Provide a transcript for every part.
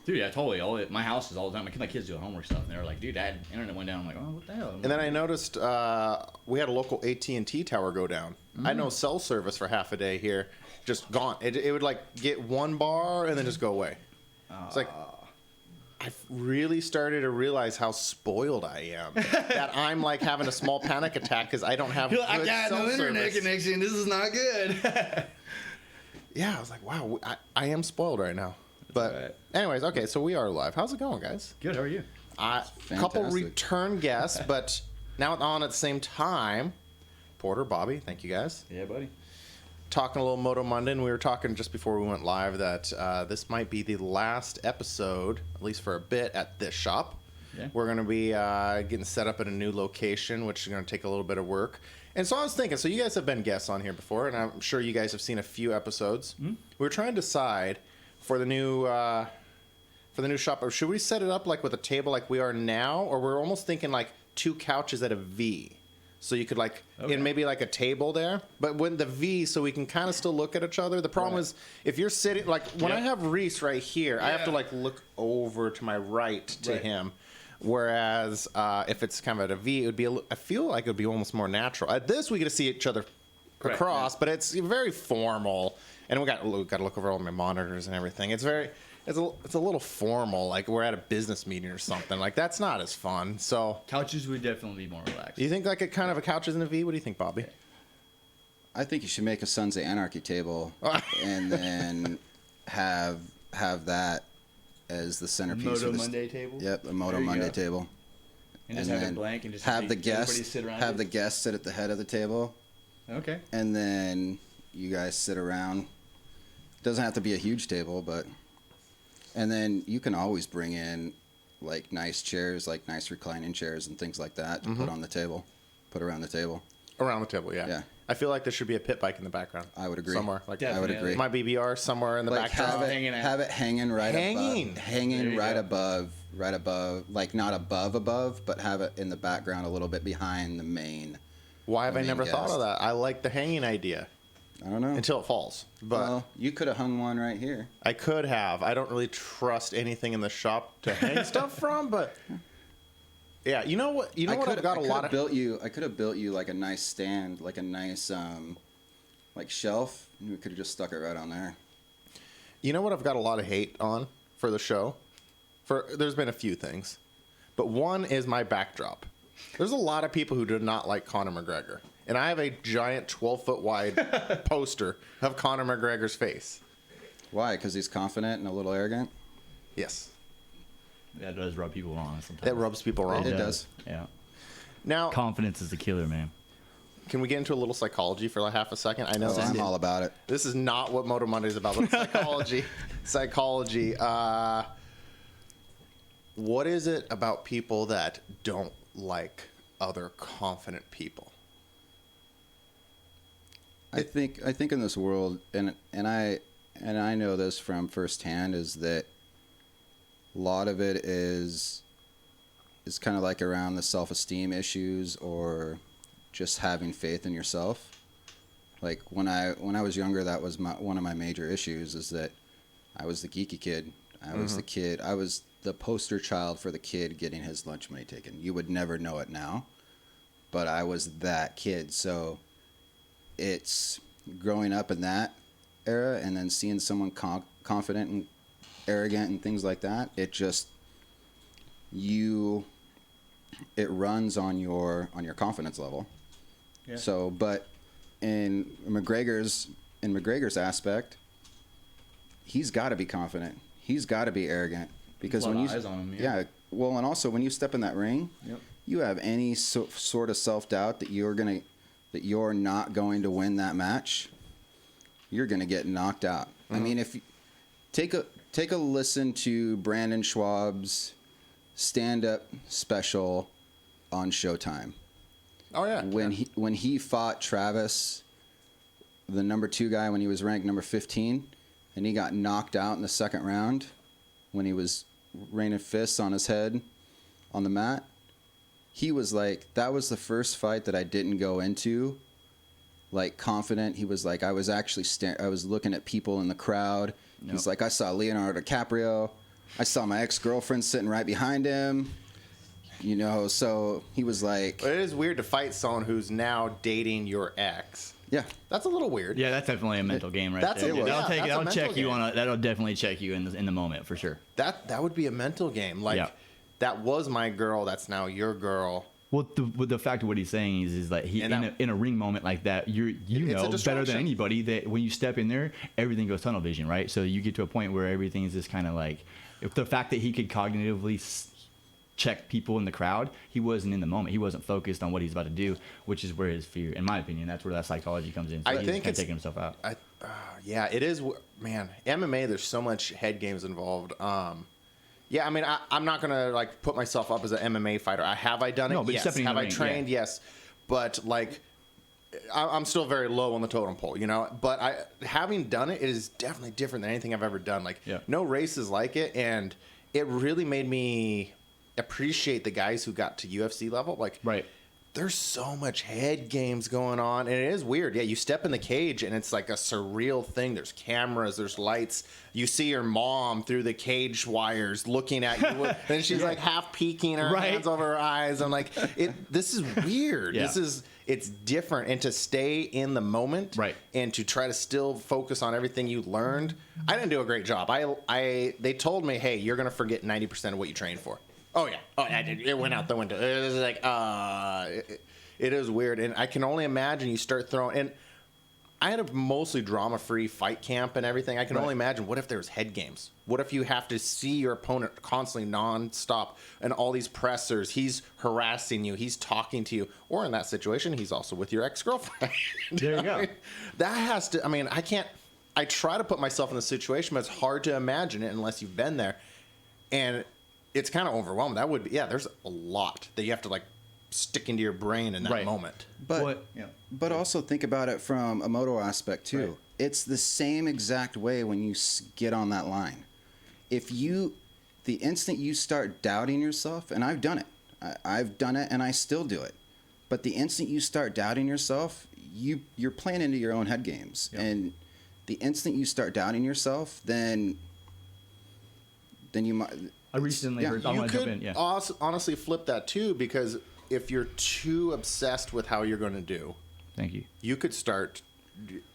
Dude, yeah, totally. My house is all the time. My kids do homework stuff, and they're like, "Dude, Dad, internet went down." I'm like, "Oh, what the hell?" And then I noticed we had a local AT&T tower go down. I had no cell service for half a day here, just gone. It would like get 1 bar and then just go away. It's like I've really started to realize how spoiled I am. That I'm like having a small panic attack because I don't have good I got cell no internet service. connection. This is not good. Yeah, I was like, wow, I am spoiled right now. But right. anyways, okay, so we are live. How's it going, guys? Good. How are you? A couple return guests, but now on at the same time. Porter, Bobbie, thank you guys. Yeah, buddy. Talking a little Moto Monday, and we were talking just before we went live that this might be the last episode, at least for a bit, at this shop. Yeah. We're going to be getting set up at a new location, which is going to take a little bit of work. And so I was thinking, so you guys have been guests on here before, and I'm sure you guys have seen a few episodes. Mm-hmm. We were trying to decide for the new shop, or should we set it up like with a table like we are now, or we're almost thinking like 2 couches at a V. So you could like, and maybe like a table there, but when the V, so we can kind of still look at each other. The problem is if you're sitting, like when I have Reese right here, I have to like look over to my right to him. Whereas if it's kind of at a V, it would be, I feel like it would be almost more natural. At this, we get to see each other across, but it's very formal. And we got to look over all my monitors and everything. It's a little formal, like we're at a business meeting or something. Like that's not as fun. So couches would definitely be more relaxed. Do you think like a kind of a couches in a V? What do you think, Bobbie? I think you should make a Sons of Anarchy table and then have that as the centerpiece. Moto Monday table. Yep, a Moto Monday table. And just have it blank and just have the guests sit at the head of the table. Okay. And then you guys sit around. Doesn't have to be a huge table, but. And then you can always bring in like nice chairs, like nice reclining chairs and things like that to put on the table, put around the table. Around the table, yeah. Yeah. I feel like there should be a pit bike in the background. I would agree. Somewhere, like Definitely. I would agree. My BBR somewhere in the background. Have it hanging right above, like not above, but have it in the background a little bit behind the main. Why have I never thought of that? I like the hanging idea. I don't know. Until it falls. But well, you could have hung one right here. I could have. I don't really trust anything in the shop to hang stuff from, but yeah, you know what? I could have built you like a nice stand, like a nice like shelf, and we could have just stuck it right on there. You know what I've got a lot of hate on for the show? There's been a few things. But one is my backdrop. There's a lot of people who do not like Conor McGregor. And I have a giant 12-foot wide poster of Conor McGregor's face. Why? Because he's confident and a little arrogant? Yes. That does rub people wrong sometimes. That rubs people wrong. It does. Yeah. Now, confidence is the killer, man. Can we get into a little psychology for like half a second? I know I'm all about it. This is not what Moto Monday is about, but psychology. Psychology. What is it about people that don't like other confident people? I think in this world, and I know this from firsthand, is that a lot of it is kind of like around the self-esteem issues or just having faith in yourself. Like when I was younger, that was one of my major issues, is that I was the geeky kid. I was the kid. I was the poster child for the kid getting his lunch money taken. You would never know it now, but I was that kid. So it's growing up in that era and then seeing someone confident and arrogant and things like that. It just it runs on your confidence level. Yeah. So, but in McGregor's aspect, he's got to be confident. He's got to be arrogant because when you eyes on him, yeah. Well, and also when you step in that ring, you have any sort of self-doubt that you're not going to win that match, you're going to get knocked out. Mm-hmm. I mean, if you take a listen to Brandon Schwab's stand-up special on Showtime. Oh yeah. When he fought Travis, the number 2 guy, when he was ranked number 15, and he got knocked out in the second round when he was raining fists on his head on the mat. He was like, that was the first fight that I didn't go into like confident. He was like, I was actually I was looking at people in the crowd. Yep. He's like, I saw Leonardo DiCaprio. I saw my ex-girlfriend sitting right behind him. You know, so he was like... It is weird to fight someone who's now dating your ex. Yeah. That's a little weird. Yeah, that's definitely a mental game right That's there. a That'll check you on that'll definitely check you in the moment for sure. That would be a mental game. Like, that was my girl, that's now your girl. Well, the fact of what he's saying is that he in a ring moment like that, you know better than anybody that when you step in there, everything goes tunnel vision, right? So you get to a point where everything is just kind of like, if the fact that he could cognitively check people in the crowd, he wasn't in the moment. He wasn't focused on what he's about to do, which is where his fear, in my opinion, that's where that psychology comes in. So I think it's taking himself out. Yeah, it is. Man, MMA. There's so much head games involved. Yeah, I mean, I'm not gonna like put myself up as an MMA fighter. Have I done it? No, but yes. stepping in Have the I ring, trained? Yes, but like, I'm still very low on the totem pole, you know. But having done it, it is definitely different than anything I've ever done. Like, no race is like it, and it really made me appreciate the guys who got to UFC level. Like, there's so much head games going on, and it is weird. Yeah, you step in the cage, and it's like a surreal thing. There's cameras, there's lights. You see your mom through the cage wires looking at you, and she's like half peeking her hands over her eyes. I'm like, this is weird. It's different, and to stay in the moment, and to try to still focus on everything you learned. I didn't do a great job. They told me, hey, you're gonna forget 90% of what you trained for. Oh yeah, I did. It went out the window. It was like, it is weird, and I can only imagine you start throwing. And I had a mostly drama-free fight camp and everything. I can only imagine. What if there's head games? What if you have to see your opponent constantly, nonstop, and all these pressers? He's harassing you. He's talking to you. Or in that situation, he's also with your ex-girlfriend. There you go. That has to. I mean, I can't. I try to put myself in the situation, but it's hard to imagine it unless you've been there, and it's kind of overwhelming. That would be, there's a lot that you have to like stick into your brain in that moment. But also think about it from a moto aspect too. It's the same exact way when you get on that line. The instant you start doubting yourself, and I've done it. I've done it and I still do it. But the instant you start doubting yourself, you're playing into your own head games. And the instant you start doubting yourself, then you might... I recently heard. I want to jump in. Honestly flip that too, because if you're too obsessed with how you're going to do, thank you. You could start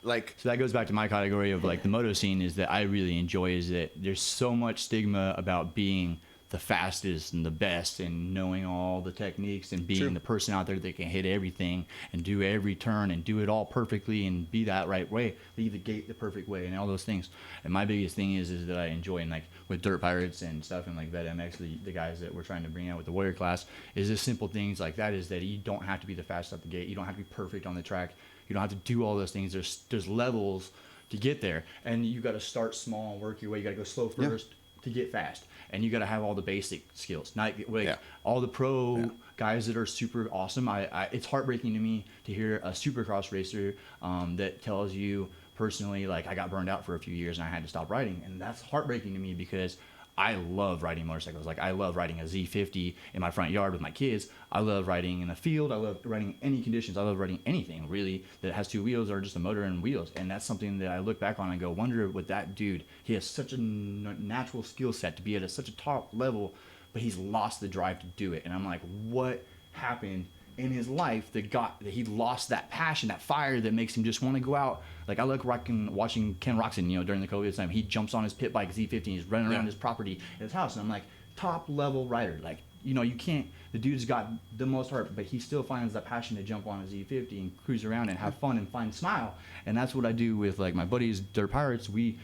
like. So that goes back to my category of like the moto scene is that I really enjoy is that there's so much stigma about being the fastest and the best and knowing all the techniques and being the person out there that can hit everything and do every turn and do it all perfectly and be that right way, leave the gate the perfect way and all those things. And my biggest thing is that I enjoy, and like with Dirt Pirates and stuff and like Vet MX, the guys that we're trying to bring out with the Warrior class, is just simple things like that, is that you don't have to be the fastest at the gate. You don't have to be perfect on the track. You don't have to do all those things. There's levels to get there, and you got to start small and work your way. You got to go slow first to get fast. And you got to have all the basic skills. Not like all the pro guys that are super awesome. It's heartbreaking to me to hear a supercross racer that tells you personally, like, I got burned out for a few years and I had to stop riding. And that's heartbreaking to me because I love riding motorcycles. Like, I love riding a Z50 in my front yard with my kids. I love riding in the field. I love riding any conditions. I love riding anything, really, that has two wheels or just a motor and wheels. And that's something that I look back on and go, wonder what that dude, he has such a natural skill set to be at such a top level, but he's lost the drive to do it. And I'm like, what happened in his life that he lost that passion, that fire that makes him just want to go out? Like, I look watching Ken Roxon, during the COVID time, he jumps on his pit bike Z50 and he's running around his property at his house, and I'm like, top level rider. Like, you can't, the dude's got the most heart, but he still finds that passion to jump on a Z50 and cruise around and have fun and find smile. And that's what I do with like my buddies Dirt Pirates. The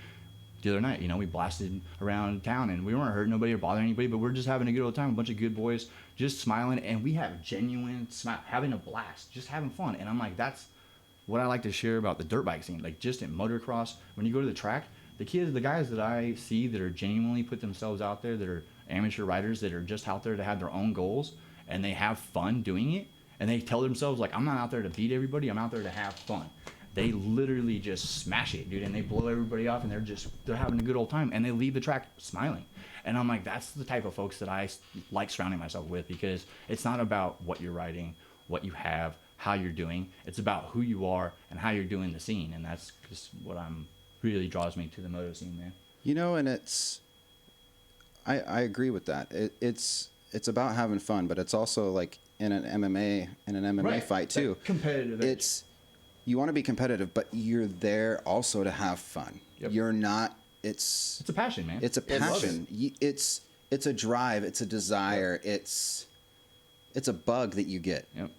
other night, we blasted around town and we weren't hurting nobody or bothering anybody, but we're just having a good old time, a bunch of good boys just smiling, and we have genuine smile, having a blast, just having fun. And I'm like, that's what I like to share about the dirt bike scene. Like, just in motocross, when you go to the track, the guys that I see that are genuinely put themselves out there, that are amateur riders, that are just out there to have their own goals, and they have fun doing it, and they tell themselves, like, I'm not out there to beat everybody, I'm out there to have fun. They literally just smash it, dude, and they blow everybody off, and they're having a good old time, and they leave the track smiling. And I'm like, that's the type of folks that I like surrounding myself with, because it's not about what you're riding, what you have, how you're doing. It's about who you are and how you're doing the scene, and that's just what really draws me to the moto scene, man. And it's I agree with that. It's about having fun, but it's also like in an MMA Right. fight too. That competitive edge. It's you want to be competitive, but you're there also to have fun. Yep. You're not. It's a passion, man. It's a passion. It's a drive. It's a desire. Yep. It's a bug that you get. Yep.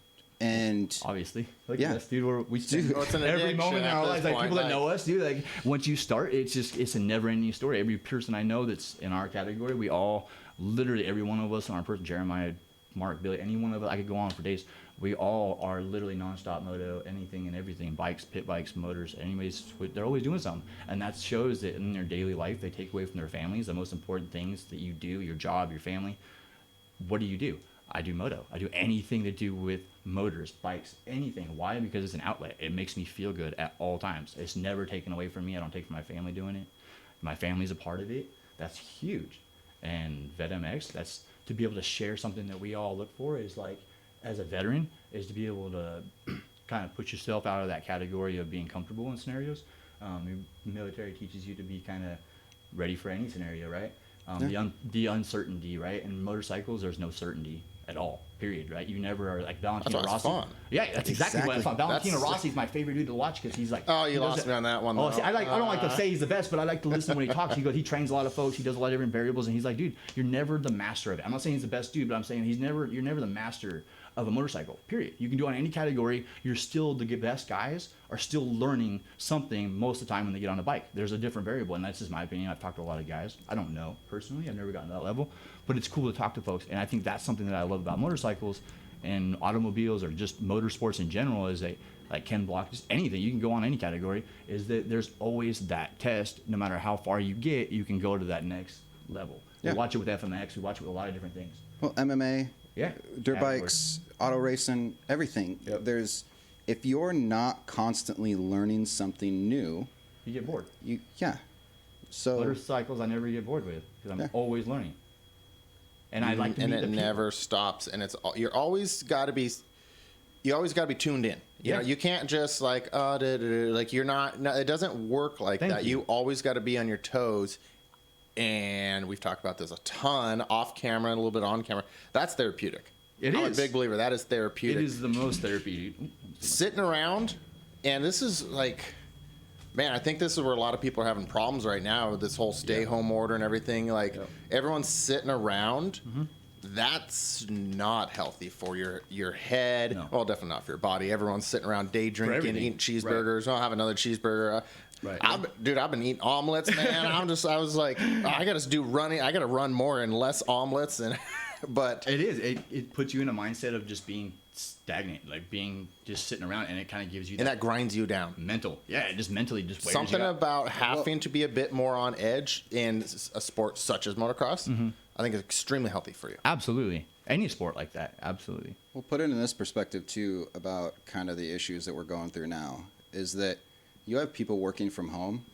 And obviously, like yeah. this, dude, we spend Well, it's an every addiction moment in at our this lives. Like point, people that like- know us, dude. Like once you start, it's a never-ending story. Every person I know that's in our category, we all, literally every one of us on our person, Jeremiah, Mark, Billy, any one of us, I could go on for days. We all are literally nonstop moto, anything and everything, bikes, pit bikes, motors. Anyways, they're always doing something, and that shows that in their daily life they take away from their families the most important things that you do, your job, your family. What do? I do moto. I do anything to do with motors, bikes, anything. Why? Because it's an outlet. It makes me feel good at all times. It's never taken away from me. I don't take from my family doing it. My family's a part of it. That's huge. And VetMX, that's to be able to share something that we all look for is like, as a veteran, is to be able to kind of put yourself out of that category of being comfortable in scenarios. The military teaches you to be kind of ready for any scenario, right? The uncertainty, right? In motorcycles, there's no certainty at all, period, right? You never are like Valentino That's why it's Rossi. fun. Yeah, that's exactly what it's fun. Valentino That's- Rossi's my favorite dude to watch because he's like, Oh, he you does lost it- me on that one. Oh, though. see, I don't like to say he's the best, but I like to listen when he talks. He trains a lot of folks. He does a lot of different variables, and he's like, dude, you're never the master of it. I'm not saying he's the best dude, but I'm saying you're never the master of a motorcycle. Period. You can do it on any category. You're still the best guys are still learning something most of the time when they get on a bike. There's a different variable, and that's just my opinion. I've talked to a lot of guys. I don't know personally. I've never gotten to that level, but it's cool to talk to folks, and I think that's something that I love about motorcycles and automobiles or just motorsports in general is that like Ken Block, just anything, you can go on any category, is that there's always that test. No matter how far you get, you can go to that next level. Yeah. We watch it with FMX, we watch it with a lot of different things. well, MMA, Yeah. dirt Categories. bikes, auto racing, everything. Yep. If you're not constantly learning something new, You get bored. So Motorcycles I never get bored with because I'm Yeah. always learning. And I like to and meet it the people. never stops, and you always got to be tuned in. You know, Yeah. you can't just like like you're not. No, it doesn't work like Thank that. you. You always got to be on your toes. And we've talked about this a ton off camera and a little bit on camera. That's therapeutic. It I'm is. a big believer. That is therapeutic. It is the most therapeutic. Sitting around, and this is like, man, I think this is where a lot of people are having problems right now with this whole stay-home order and everything. Like, everyone's sitting around. Mm-hmm. That's not healthy for your head. No. Well, definitely not for your body. Everyone's sitting around day drinking, everything. eating cheeseburgers. I'll have another cheeseburger. Right. I've been eating omelets, man. I was like, I got to do running. I got to run more and less omelets. And but It is. It puts you in a mindset of just being stagnant, like being just sitting around, and it kind of gives you and that grinds you down. mental. Yeah, it just mentally just wears Something you out. about having to be a bit more on edge in a sport such as motocross, Mm-hmm. I think is extremely healthy for you. Absolutely. Any sport like that. Absolutely. we'll put it in this perspective too about kind of the issues that we're going through now is that you have people working from home.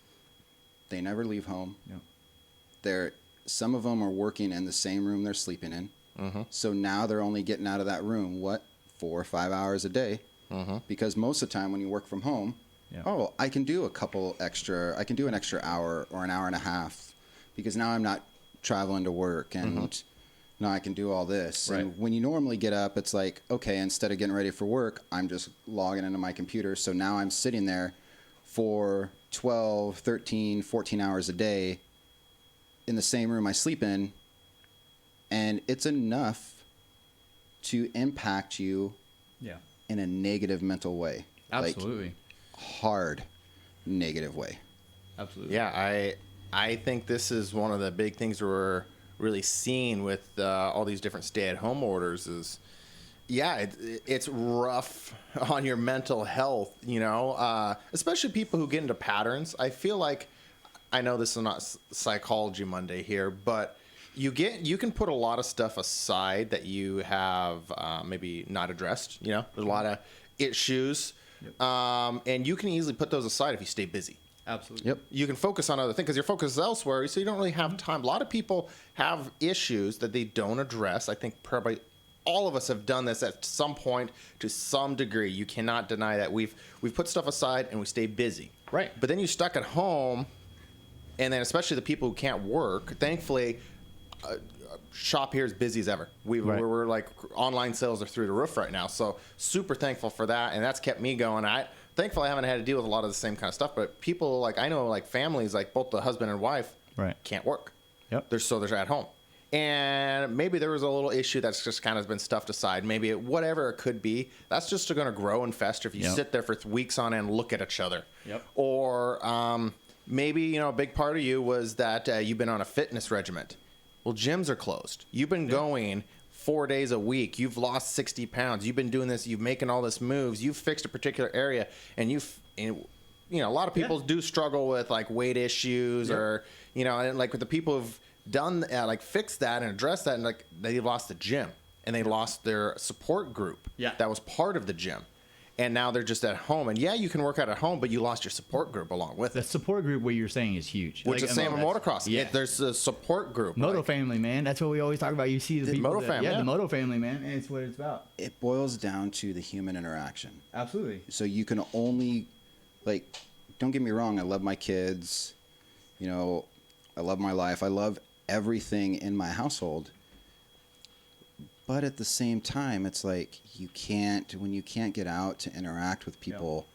They never leave home. Yeah. Some of them are working in the same room they're sleeping in. So now they're only getting out of that room, 4 or 5 hours a day? Because most of the time when you work from home, Yeah. I can do I can do an extra hour or an hour and a half because now I'm not traveling to work and now I can do all this. Right. And when you normally get up, it's like, okay, instead of getting ready for work, I'm just logging into my computer. So now I'm sitting there for 12, 13, 14 hours a day in the same room I sleep in, and it's enough to impact you Yeah. in a negative mental way. Absolutely. Like, hard negative way. Absolutely. Yeah, I think this is one of the big things we're really seeing with all these different stay-at-home orders is, it's rough on your mental health, especially people who get into patterns. I feel like, I know this is not Psychology Monday here, but you can put a lot of stuff aside that you have maybe not addressed. There's a lot of issues, and you can easily put those aside if you stay busy. Absolutely. Yep. You can focus on other things because your focus is elsewhere, so you don't really have time. A lot of people have issues that they don't address. I think probably all of us have done this at some point to some degree. You cannot deny that we've put stuff aside and we stay busy. Right. But then you're stuck at home, and then especially the people who can't work. Thankfully, shop here is busy as ever. We're like online sales are through the roof right now. So super thankful for that. And that's kept me going. Thankfully I haven't had to deal with a lot of the same kind of stuff, but people like, I know like families, like both the husband and wife can't work. Yep. They're at home. And maybe there was a little issue that's just kind of been stuffed aside. Maybe whatever it could be, that's just going to grow and fester if you sit there for weeks on end and look at each other. Yep. Or maybe, a big part of you was that you've been on a fitness regiment. Well, gyms are closed. You've been going 4 days a week. You've lost 60 pounds. You've been doing this. You've making all this moves. You've fixed a particular area. And a lot of people do struggle with like weight issues or, and like with the people who've done like fixed that and addressed that, and like they lost the gym and they lost their support group that was part of the gym, and now they're just at home. And you can work out at home, but you lost your support group along with the support group. What you're saying is huge, which is the same in motocross. There's a support group. Moto family, man. That's what we always talk about. You see the people Moto family, the Moto family, man, and it's what it's about. It boils down to the human interaction. Absolutely. So you can only, like, don't get me wrong, I love my kids, I love my life, I love everything in my household, but at the same time it's like when you can't get out to interact with people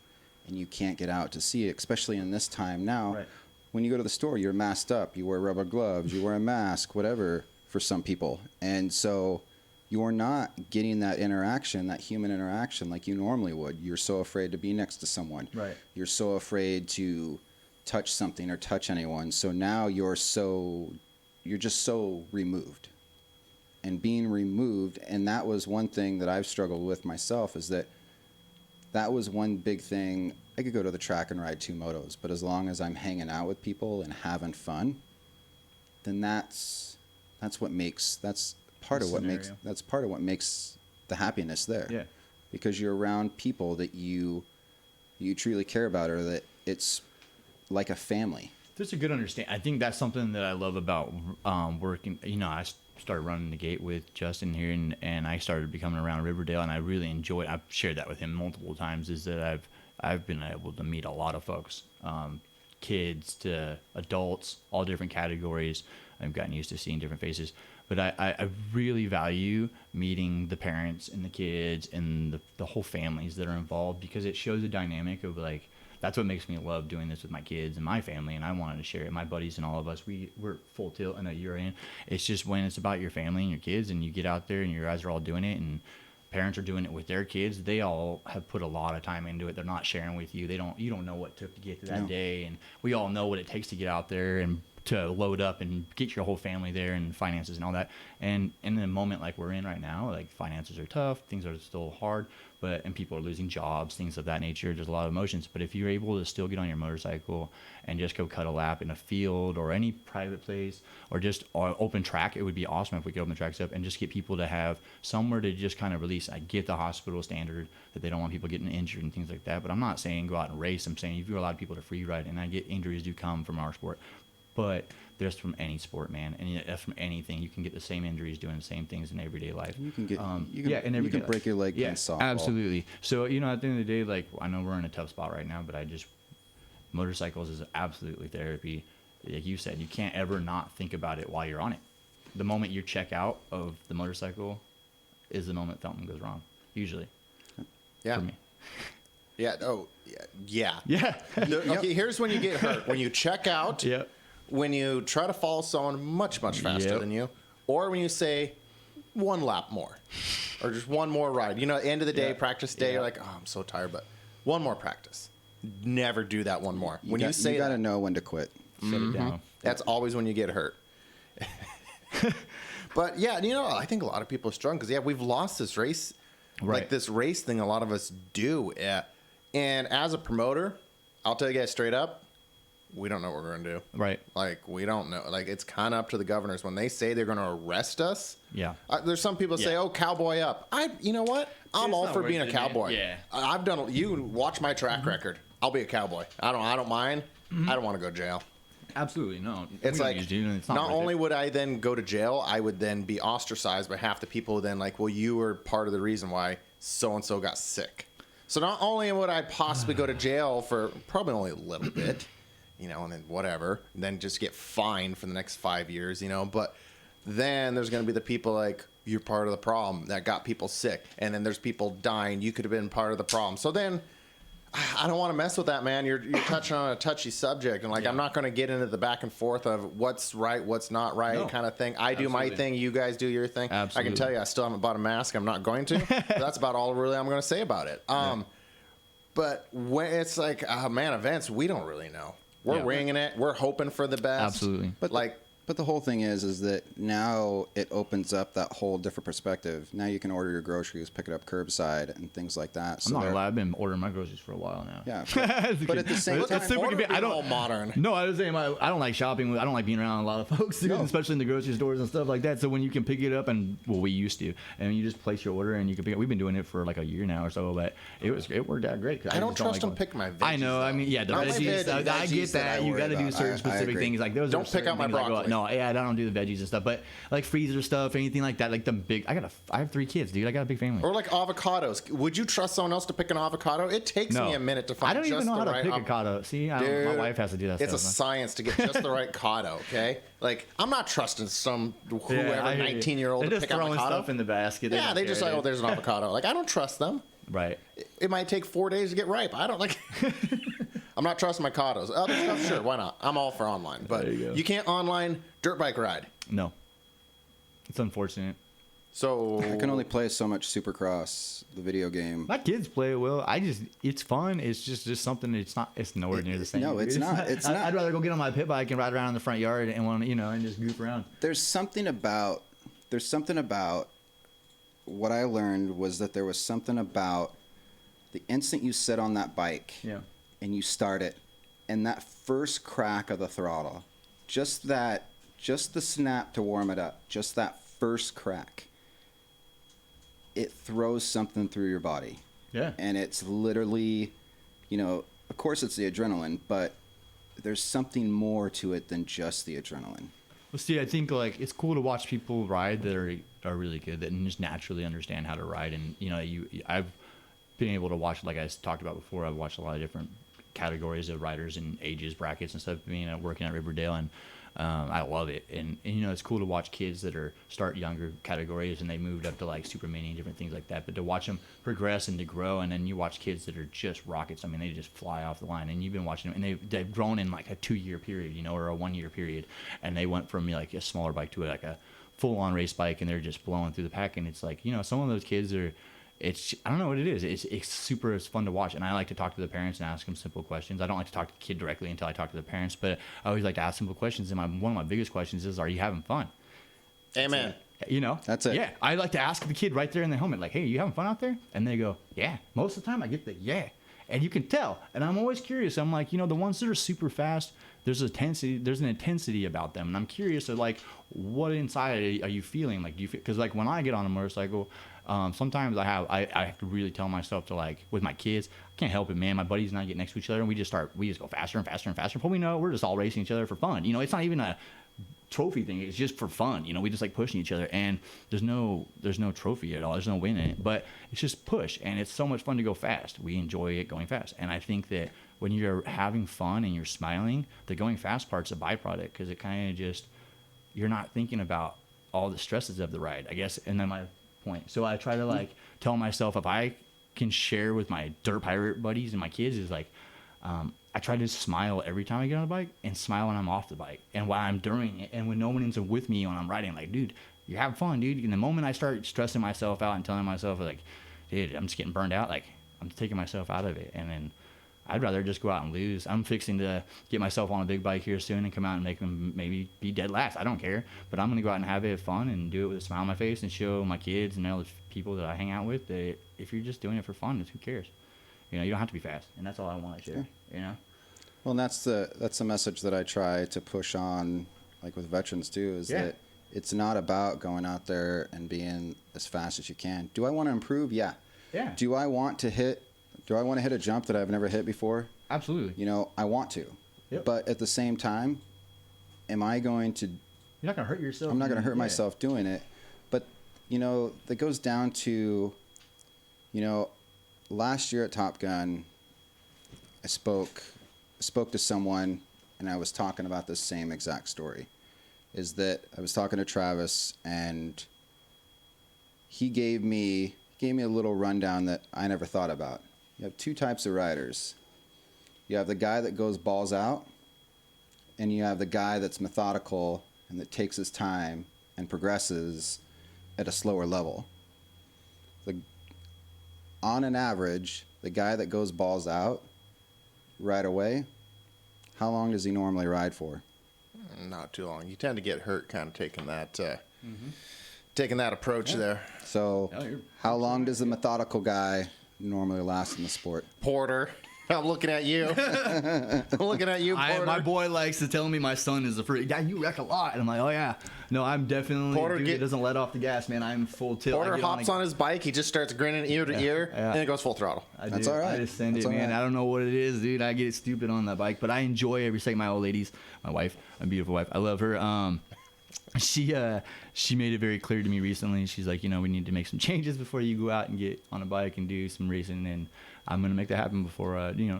and you can't get out to see it, especially in this time now. When you go to the store, you're masked up, you wear rubber gloves, you wear a mask, whatever, for some people, and so you're not getting that interaction, that human interaction, like you normally would. You're so afraid to be next to someone, you're so afraid to touch something or touch anyone, so now you're just so removed. And being removed, and that was one thing that I've struggled with myself, is that was one big thing. I could go to the track and ride 2 motos, but as long as I'm hanging out with people and having fun, then that's part of what makes the happiness there. Yeah. Because you're around people that you truly care about, or that it's like a family. There's a good understanding. I think that's something that I love about working. I started running the gate with Justin here, and I started becoming around Riverdale, and I really enjoyed. I've shared that with him multiple times. Is that I've been able to meet a lot of folks, kids to adults, all different categories. I've gotten used to seeing different faces, but I really value meeting the parents and the kids and the whole families that are involved, because it shows a dynamic of like. That's what makes me love doing this with my kids and my family, and I wanted to share it. My buddies and all of us, we're full tilt in a year in. It's just when it's about your family and your kids, and you get out there and your guys are all doing it, and parents are doing it with their kids. They all have put a lot of time into it. They're not sharing with you. You don't know what it took to get to that day, and we all know what it takes to get out there and to load up and get your whole family there, and finances and all that. And in the moment like we're in right now, like finances are tough, things are still hard, and people are losing jobs, things of that nature. There's a lot of emotions. But if you're able to still get on your motorcycle and just go cut a lap in a field or any private place, or just open track, it would be awesome if we could open the tracks up and just get people to have somewhere to just kind of release. I get the hospital standard that they don't want people getting injured and things like that, but I'm not saying go out and race. I'm saying if you allow people to free ride, and I get injuries do come from our sport, but there's from any sport, man, and from anything. You can get the same injuries doing the same things in everyday life. You can get, you can break your leg in softball. Absolutely. So, at the end of the day, like, I know we're in a tough spot right now, but motorcycles is absolutely therapy. Like you said, you can't ever not think about it while you're on it. The moment you check out of the motorcycle is the moment something goes wrong, usually. Yeah. For me. Yeah. Oh, yeah. Yeah. Okay, here's when you get hurt. When you check out. Yep. When you try to follow someone much faster than you, or when you say 1 lap more, or just 1 more ride. At the end of the day, practice day, you're like, oh, I'm so tired, but 1 more practice. Never do that 1 more. You got to know when to quit. Shut it down. That's always when you get hurt. But yeah, I think a lot of people are struggling because we've lost this race, like this race thing. A lot of us do, and as a promoter, I'll tell you guys straight up. We don't know what we're going to do. Right. Like, we don't know. Like, it's kind of up to the governors. When they say they're going to arrest us, there's some people say, oh, cowboy up. You know what? I'm all for being a cowboy. Man. Yeah. I've done, you watch my track record. I'll be a cowboy. I don't mind. I don't want to go to jail. Absolutely, no. It's like, not only would I then go to jail, I would then be ostracized by half the people then like, well, you were part of the reason why so-and-so got sick. So not only would I possibly go to jail for probably only a little bit, and then whatever, and then just get fined for the next 5 years, but then there's going to be the people like, you're part of the problem that got people sick. And then there's people dying. You could have been part of the problem. So then I don't want to mess with that, man. You're touching on a touchy subject. And, like, I'm not going to get into the back and forth of what's right, what's not right kind of thing. I do my thing. You guys do your thing. Absolutely. I can tell you I still haven't bought a mask. I'm not going to. That's about all really I'm going to say about it. But when it's like, man, events, we don't really know. We're winging it. We're hoping for the best. Absolutely. But the whole thing is that now it opens up that whole different perspective. Now you can order your groceries, pick it up curbside, and things like that. I'm not gonna lie, I've been ordering my groceries for a while now. Yeah, but at the same time, I don't all modern. No, I was saying I don't like shopping. I don't like being around a lot of folks, dude, especially in the grocery stores and stuff like that. So when you can pick it up, and we used to, and you just place your order and you can pick it. We've been doing it for like a year now or so, but it worked out great. I don't trust them pick my veggies. I know. Though. I mean, yeah, the veggies. I get that. You got to do certain specific things like those. Don't pick out my broccoli. No, yeah, I don't do the veggies and stuff, but like freezer stuff, anything like that, like the big. I have 3 kids, dude. I got a big family. Or like avocados. Would you trust someone else to pick an avocado? It takes me a minute to find. I don't just even know how to right pick a avocado. See, Dude, my wife has to do that. It's a science to get just the right avocado. Okay, like I'm not trusting some whoever 19-year-old to pick avocado. Stuff in the basket. Yeah, they just like, oh, there's an avocado. Like I don't trust them. Right. It might take 4 days to get ripe. I don't like. I'm not trusting my avocados. Other stuff, sure, why not? I'm all for online, but you can't online dirt bike ride. No. It's unfortunate. So I can only play so much Supercross, the video game. My kids play it well. It's fun. It's just something. It's nowhere near the same. No, it's not. I'd rather go get on my pit bike and ride around in the front yard and just goof around. There's something about what I learned was that there was something about the instant you sit on that bike and you start it, and that first crack of the throttle, just the snap to warm it up, just that first crack, it throws something through your body. Yeah. And it's literally, of course it's the adrenaline, but there's something more to it than just the adrenaline. Well, see, I think like it's cool to watch people ride that are really good, that just naturally understand how to ride. And I've been able to watch, like I talked about before, I've watched a lot of different categories of riders and ages brackets and stuff. Working at Riverdale, and I love it. And it's cool to watch kids that start younger categories and they moved up to like super mini and different things like that. But to watch them progress and to grow, and then you watch kids that are just rockets. I mean, they just fly off the line. And you've been watching them, and they've grown in like a 2-year period, or a 1-year period, and they went from like a smaller bike to like a full-on race bike, and they're just blowing through the pack. And it's like some of those kids are. I don't know what it is. It's fun to watch, and I like to talk to the parents and ask them simple questions. I don't like to talk to the kid directly until I talk to the parents, but I always like to ask simple questions. And one of my biggest questions is, are you having fun? Amen. That's it. Yeah, I like to ask the kid right there in the helmet, like, hey, you having fun out there? And they go, yeah. Most of the time I get the yeah. And you can tell. And I'm always curious. I'm like, the ones that are super fast, there's an intensity about them. And I'm curious of like, what inside are you feeling? Like, do you feel, because like when I get on a motorcycle, sometimes I have to really tell myself to, like, with my kids, I can't help it, man. My buddies and I get next to each other, and we just go faster and faster and faster. Before we know it, we're just all racing each other for fun. It's not even a trophy thing. It's just for fun. We just like pushing each other, and there's no trophy at all. There's no win in it, but it's just push, and it's so much fun to go fast. We enjoy it going fast, and I think that when you're having fun and you're smiling, the going fast part's a byproduct, because it kind of just, you're not thinking about all the stresses of the ride, I guess. And then my point. So I try to like tell myself, if I can share with my dirt pirate buddies and my kids, is like I try to smile every time I get on the bike, and smile when I'm off the bike and while I'm during it, and when no one is with me when I'm riding. Like, dude, you're having fun, dude. And the moment I start stressing myself out and telling myself like, dude, I'm just getting burned out, like I'm taking myself out of it. And then I'd rather just go out and lose. I'm fixing to get myself on a big bike here soon and come out and make them maybe be dead last. I don't care. But I'm going to go out and have it fun and do it with a smile on my face and show my kids and all the people that I hang out with that if you're just doing it for fun, who cares? You don't have to be fast. And that's all I want to share, Well, and that's the message that I try to push on, like with veterans too, is that it's not about going out there and being as fast as you can. Do I want to improve? Yeah. Yeah. Do I want to hit a jump that I've never hit before? Absolutely. I want to. Yep. But at the same time, am I going to... You're not going to hurt yourself. I'm not going to hurt myself doing it. But, that goes down to, last year at Top Gun, I spoke to someone, and I was talking about this same exact story. is that I was talking to Travis, and he gave me a little rundown that I never thought about. You have two types of riders. You have the guy that goes balls out, and you have the guy that's methodical and that takes his time and progresses at a slower level. On an average, the guy that goes balls out right away, how long does he normally ride for? Not too long. You tend to get hurt kind of taking that approach there. So how long does the methodical guy normally last in the sport? Porter. I'm looking at you. I'm looking at you, Porter. My boy likes to tell me my son is a freak. Dad, you wreck a lot. And I'm like, oh, yeah. No, I'm definitely Porter dude that doesn't let off the gas, man. I'm full tilt. Porter hops on his bike. He just starts grinning ear to ear, and it goes full throttle. That's all right. I just send That's it, man. all right. I don't know what it is, dude. I get stupid on that bike, but I enjoy every second. My old lady's, my wife, my beautiful wife. I love her. She made it very clear to me recently. She's like, we need to make some changes before you go out and get on a bike and do some racing, and I'm gonna make that happen before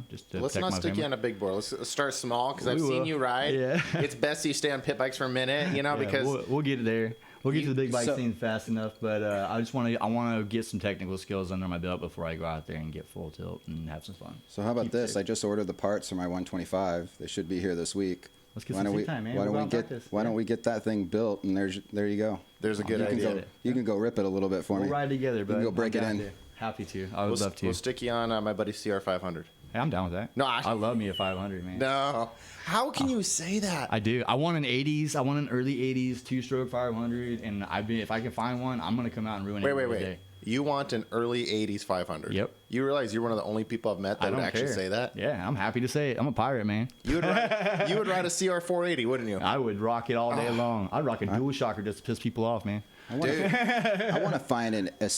just to Let's protect not my stick you family. on a big board. Let's start small because I've We seen will. you ride. Yeah. It's best you stay on pit bikes for a minute, Yeah, because we'll get there. We'll get to the big bike so- scene fast enough, but I want to get some technical skills under my belt before I go out there and get full tilt and have some fun. So how about Keep this? safe. I just ordered the parts for my 125. They should be here this week. Let's get Why some don't seat we? time, man. Why We'll don't go we out get? and practice. Why don't we get that thing built? And there you go. there's a good You can idea. go. You can go rip it a little bit for We'll me. ride together, but can go break it in. Happy to. I would love to. We'll stick you on my buddy CR500. Hey, I'm down with that. No, I love me a 500, man. No, how can you say that? I do. I want an 80s. I want an early 80s two-stroke 500, and if I can find one, I'm gonna come out and ruin it. Wait. every day. You want an early 80s 500? Yep. You realize you're one of the only people I've met I that would don't actually care. say that? Yeah, I'm happy to say it. I'm a pirate, man. You would ride a CR480, wouldn't you? I would rock it all day long. I'd rock a dual shocker just to piss people off, man. I want to find a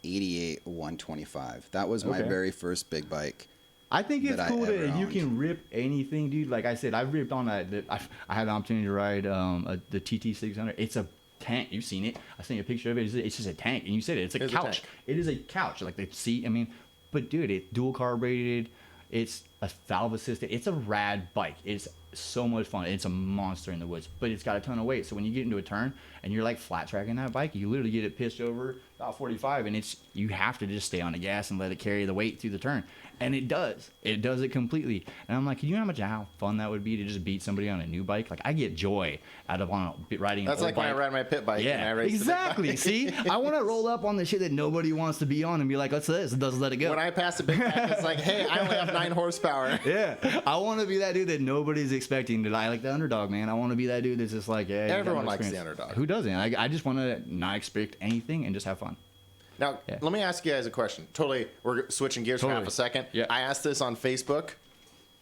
CR88 125. That was my Okay. very first big bike. I think it's that I cool ever that you owned. can rip anything, dude. Like I said, I've ripped on I had the opportunity to ride the TT600. It's a tank. You've seen it. I sent you a picture of it. It's just a tank. And you said it. It's a It's a couch. tank. It is a couch. Like the seat. I mean, but dude, it's dual carbureted. It's a valve assisted. It's a rad bike. It's so much fun. It's a monster in the woods, but it's got a ton of weight. So when you get into a turn and you're like flat tracking that bike, you literally get it pitched over about 45, and you have to just stay on the gas and let it carry the weight through the turn. And it does. It does it completely. And I'm like, can you know how fun that would be to just beat somebody on a new bike? Like I get joy out of riding. That's an like old when I bike. ride my pit bike. and I Yeah, race the big exactly. bike. See, I want to roll up on the shit that nobody wants to be on and be like, let's this. It doesn't let it go. When I pass a big pack, it's like, hey, I only have 9 horsepower. Yeah, I want to be that dude that nobody's expecting. That I like the underdog, man. I want to be that dude that's just like, yeah. you got Everyone no likes the experience. underdog. Who doesn't? I just want to not expect anything and just have fun. Now, Yeah. let me ask you guys a question. Totally, we're switching gears for half Totally. a second. Yeah. I asked this on Facebook,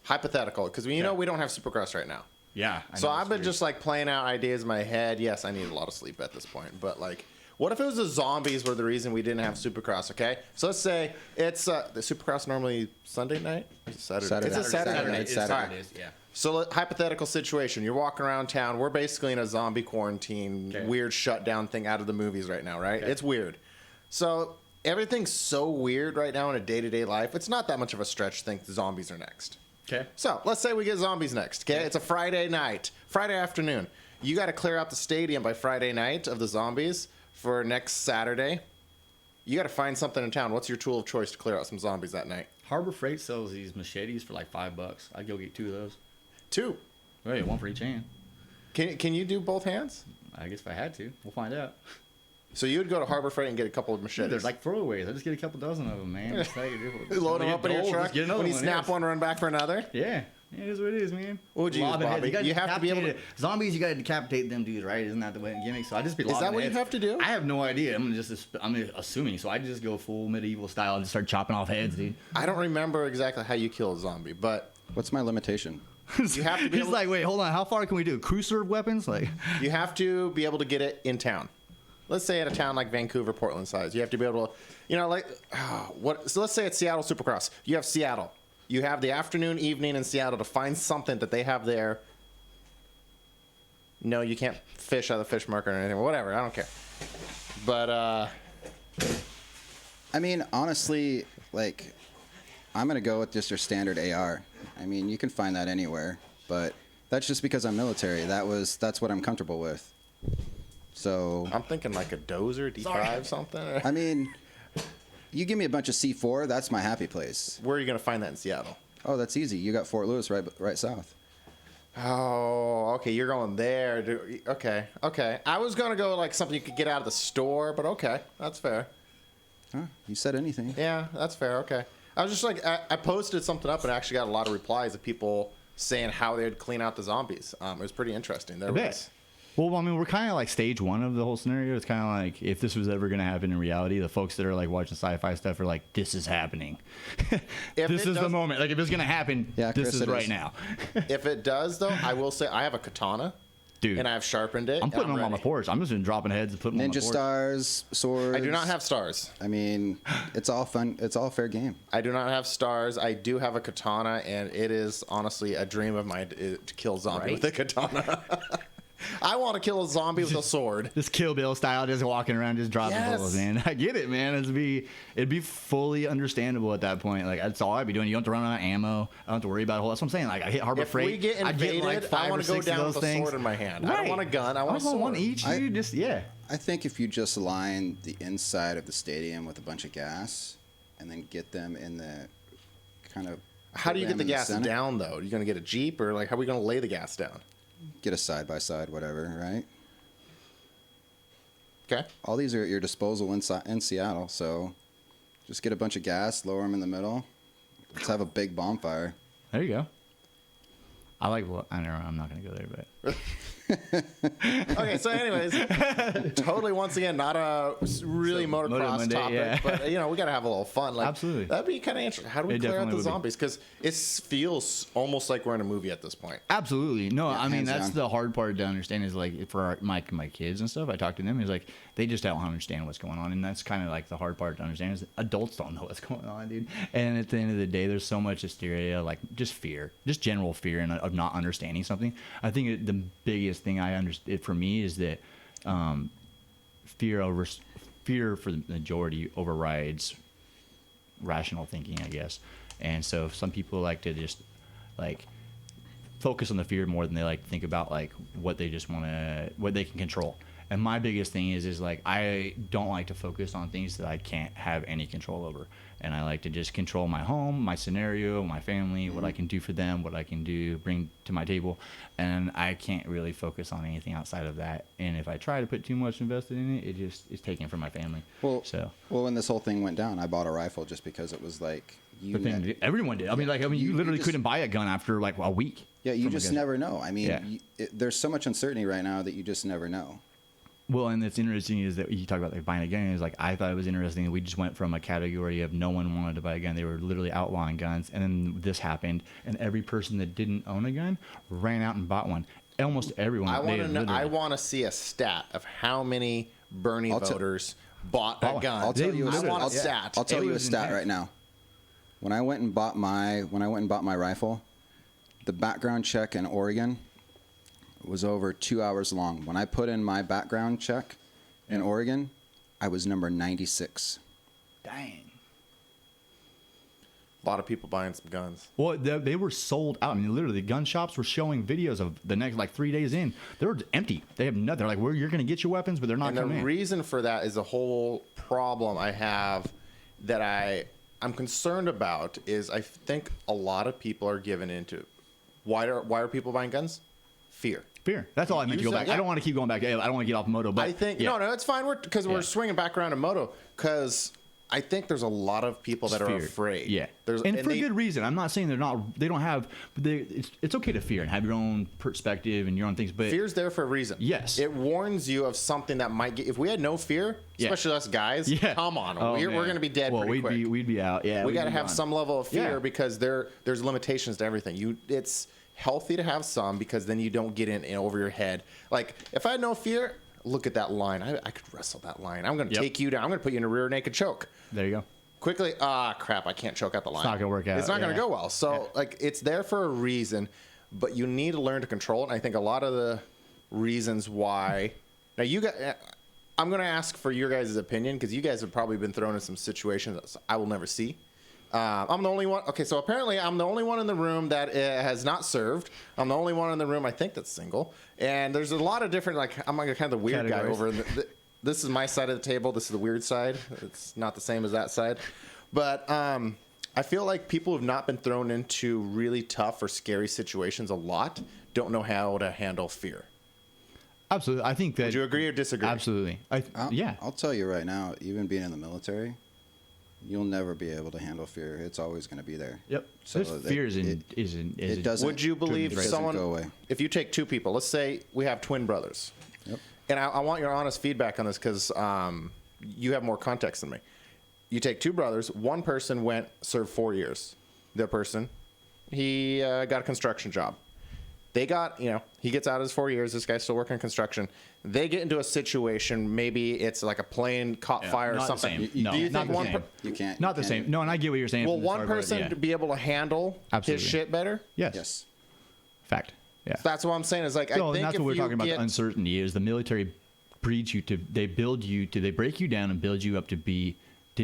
hypothetical, because we know we don't have Supercross right now. Yeah. So I've been just like playing out ideas in my head. Yes, I need a lot of sleep at this point, but like, what if it was the zombies were the reason we didn't have Supercross? Okay, so let's say it's the Supercross normally Sunday night, or is it Saturday. Saturday. It's a Saturday. Saturday. night. It's Saturday. All right. Yeah. So hypothetical situation: you're walking around town. We're basically in a zombie quarantine, Okay. weird shutdown thing out of the movies right now, right? Okay. It's weird. So everything's so weird right now in a day-to-day life. It's not that much of a stretch to think the zombies are next. Okay. So let's say we get zombies next. Okay, it's a Friday night, Friday afternoon. You got to clear out the stadium by Friday night of the zombies for next Saturday. You got to find something in town. What's your tool of choice to clear out some zombies that night? Harbor Freight sells these machetes for like $5. I'd go get 2 of those. 2. Wait, 1 for each hand. Can you do both hands? I guess if I had to, we'll find out. So you would go to Harbor Freight and get a couple of machetes. They're like throwaways. I just get a couple dozen of them, man. Just like, load them when up they in get your old, truck. just get another When you one, snap yes. one, run back for another. Yeah. It is what it is, man. What would you use, Lob ahead. Bobbie? You have to be able to- decapitate it. Zombies, you gotta decapitate them dudes, right? Isn't that the way gimmick? So I just be lobbing that what you heads. have to do? I have no idea. I'm assuming. So I just go full medieval style and just start chopping off heads, dude. I don't remember exactly how you kill a zombie, but What's my limitation? you have to be He's able, like, wait, hold on. How far can we do? Crew serve weapons? Like, you have to be able to get it in town. Let's say at a town like Vancouver, Portland size, you have to be able to, So let's say it's Seattle Supercross. You have Seattle. You have the afternoon, evening in Seattle to find something that they have there. No, you can't fish out of the fish market or anything. Whatever, I don't care. But I mean, honestly, I'm gonna go with just your standard AR. I mean, you can find that anywhere, but That's just because I'm military. That's what I'm comfortable with. So I'm thinking like a Dozer, D5, something. I mean, you give me a bunch of C4, that's my happy place. Where are you gonna find that in Seattle? Oh, that's easy. You got Fort Lewis right south. Oh, okay. You're going there. Okay. I was gonna go like something you could get out of the store, but okay, that's fair. Huh, you said anything. Yeah, that's fair. Okay. I was just like, I posted something up and actually got a lot of replies of people saying how they'd clean out the zombies. It was pretty interesting. There was. Well, I mean, we're kind of like stage one of the whole scenario. It's kind of like if this was ever going to happen in reality, the folks that are like watching sci-fi stuff are like, this is happening. This is the moment. Like if it's going to happen, this Chris, is right now. If it does, though, I will say I have a katana. Dude. And I've sharpened it. I'm putting them on my porch. I'm just been dropping heads and putting them on my Ninja porch. stars, swords. I do not have stars. I mean, it's all fun. It's all fair game. I do not have stars. I do have a katana, and it is honestly a dream of mine to kill zombie with a katana. I want to kill a zombie with a sword. Just Kill Bill style, just walking around, just dropping bullets, man. I get it, man. It'd be fully understandable at that point. Like that's all I'd be doing. You don't have to run out of ammo. I don't have to worry about a whole. That's what I'm saying. Like I hit Harbor If Freight. we get invaded, I get like 5 want or to go 6 down of with those a things. sword in my hand. I Right. don't want a gun. I want a sword. one each. You just I think if you just line the inside of the stadium with a bunch of gas, and then get them in the kind of. How do you get the gas center, down though? Are you gonna get a Jeep or like how are we gonna lay the gas down? Get a side by side, whatever, right? Okay. All these are at your disposal in Seattle, so just get a bunch of gas, lower them in the middle. Let's have a big bonfire. There you go. I like what I don't know. I'm not gonna go there, but Okay, so anyways, totally once again not a really Moto motocross Monday, topic, yeah. but you know we gotta have a little fun. Like, Absolutely. that'd be kind of interesting. How do we It clear out definitely the would be. zombies? Because it feels almost like we're in a movie at this point. absolutely no. I mean hands that's down. the hard part to understand is like for my kids and stuff. I talk to them is like they just don't understand what's going on, and that's kind of like the hard part to understand is adults don't know what's going on, dude. And at the end of the day, there's so much hysteria, like just fear, just general fear, and of not understanding something. I think the biggest thing I understand for me is that fear for the majority overrides rational thinking, I guess. And so some people like to just like focus on the fear more than they like to think about like what they just want to, what they can control. And my biggest thing is like I don't like to focus on things that I can't have any control over. And I like to just control my home, my scenario, my family, what I can do for them, what I can do, bring to my table. And I can't really focus on anything outside of that. And if I try to put too much invested in it, it just is taken from my family. Well, so when this whole thing went down, I bought a rifle just because it was like everyone did. I mean, you literally just couldn't buy a gun after like a week. Yeah, you from a just gun. never know. I mean, Yeah. there's so much uncertainty right now that you just never know. Well, and it's interesting is that you talk about like buying a gun. Is like I thought it was interesting that we just went from a category of no one wanted to buy a gun. They were literally outlawing guns, and then this happened, and every person that didn't own a gun ran out and bought one. Almost everyone. I want to see a stat of how many Bernie voters bought a gun. I'll tell you. I want a stat. I'll tell you a was stat intense. right now. When I went and bought my rifle, the background check in Oregon was over 2 hours long. When I put in my background check in Oregon, I was number 96. Dang. A lot of people buying some guns. Well, they were sold out. I mean, literally, gun shops were showing videos of the next like 3 days in. They were empty. They have nothing. They're like, you're going to get your weapons, but they're not And the coming in. reason for that is the whole problem I have that I'm concerned about is I think a lot of people are given into. Why are people buying guns? Fear. Fear. That's all I meant to go back. Yeah. I don't want to keep going back. I don't want to get off Moto, but I think yeah. no, it's fine. We're swinging back around to Moto because I think there's a lot of people that are Fear. afraid. Yeah, and for good reason. I'm not saying they don't have. It's okay to fear and have your own perspective and your own things, but fear's there for a reason. Yes. It warns you of something that might get. If we had no fear, Yeah. especially us guys, Yeah. come on, Oh, we're man. going to be dead well, pretty quick. We'd be out. Yeah, We we'd got to be have gone. some level of fear Yeah. because there's limitations to everything. It's healthy to have some because then you don't get in over your head. Like if I had no fear, look at that line. I could wrestle that line. I'm going to take you down. I'm going to put you in a rear naked choke. There you go. Quickly, crap, I can't choke out the line. It's not gonna work out. It's not gonna Yeah. go well. So like it's there for a reason, but you need to learn to control it. And I think a lot of the reasons why now I'm gonna ask for your guys' opinion because you guys have probably been thrown in some situations that I will never see. I'm the only one. Okay, so apparently I'm the only one in the room that has not served. I'm the only one in the room, I think, that's single. And there's a lot of different, like, I'm like kind of the weird Categories. guy over in this is my side of the table. This is the weird side. It's not the same as that side. But I feel like people who've not been thrown into really tough or scary situations a lot don't know how to handle fear. Absolutely. I think that. Would you agree or disagree? Absolutely. Yeah. I'll tell you right now, even being in the military, you'll never be able to handle fear. It's always going to be there. Yep. So Fear it doesn't. Would you believe doesn't someone, go away. if you take two people, let's say we have twin brothers. Yep. And I want your honest feedback on this because you have more context than me. You take two brothers. One person served 4 years. The person, he got a construction job. They got, he gets out of his 4 years. This guy's still working construction. They get into a situation. Maybe it's like a plane caught fire or not the something. same. No, Do you not think the one? same. You can't. Not the same. No, and I get what you're saying. Will from the one start, but person yeah. be able to handle Absolutely. his shit better? Yes. Yes. Fact. Yeah. That's what I'm saying. Is like I No, think and that's if what we're you talking about. get- The uncertainty is the military breeds you to. They build you to. They break you down and build you up to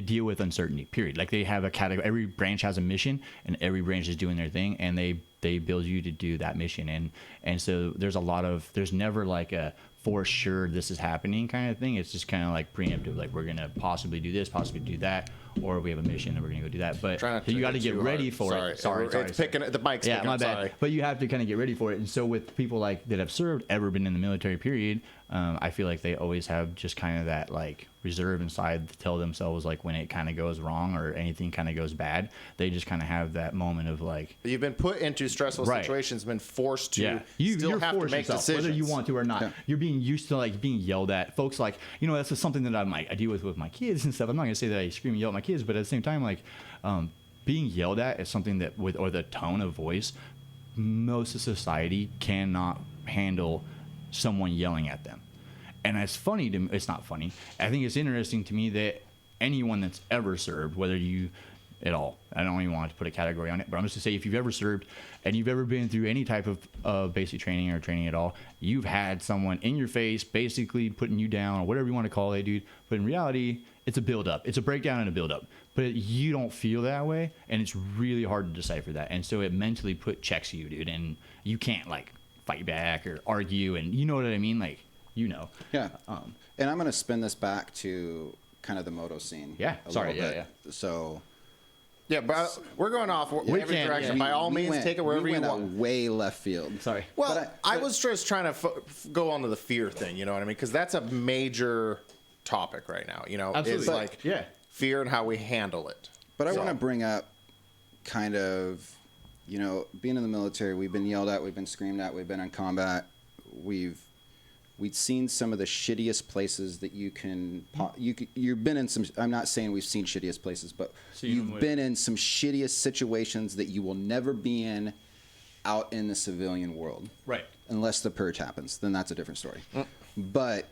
deal with uncertainty. Period. Like they have a category. Every branch has a mission, and every branch is doing their thing, and they build you to do that mission. And so there's a lot of. There's never like a for sure this is happening kind of thing. It's just kind of like preemptive. Like we're gonna possibly do this, possibly do that, or we have a mission and we're gonna go do that. But Try not so you to got to go get too ready hard. for it. Sorry. It's picking the mic's Yeah, picking my up, bad. sorry. But you have to kind of get ready for it. And so with people like that have served, ever been in the military period, I feel like they always have just kind of that like reserve inside to tell themselves like when it kind of goes wrong or anything kind of goes bad, they just kind of have that moment of like. You've been put into stressful Right. situations, been forced to you're still have to forced make yourself, decisions. whether you want to or not. Yeah. You're being used to like being yelled at. Folks like that's just something that I deal with my kids and stuff. I'm not gonna say that I scream and yell at my kids, but at the same time, like being yelled at is something that or the tone of voice, most of society cannot handle someone yelling at them. And it's funny to me. It's not funny. I think it's interesting to me that anyone that's ever served, whether you at all, I don't even want to put a category on it, but I'm just to say if you've ever served and you've ever been through any type of basic training or training at all, you've had someone in your face basically putting you down or whatever you want to call it, dude. But in reality, it's a build up. It's a breakdown and a build up. But you don't feel that way, and it's really hard to decipher that. And so it mentally checks you, dude, and you can't like fight back or argue, and you know what I mean, like. Yeah. And I'm going to spin this back to kind of the moto scene. Yeah. a Sorry. little Yeah. bit. So Yeah, but we're going off every can't, direction. yeah. By all means, take it wherever we you went want. way left field. Sorry. Well, But I was just trying to go on to the fear thing. You know what I mean? Because that's a major topic right now. Absolutely. It's like Yeah. fear and how we handle it. But I So- want to bring up kind of, being in the military, we've been yelled at, we've been screamed at, we've been in combat. We've seen some of the shittiest places that you can. You've been in some. I'm not saying we've seen shittiest places, but you've been in some shittiest situations that you will never be in out in the civilian world. Right. Unless the purge happens, then that's a different story. But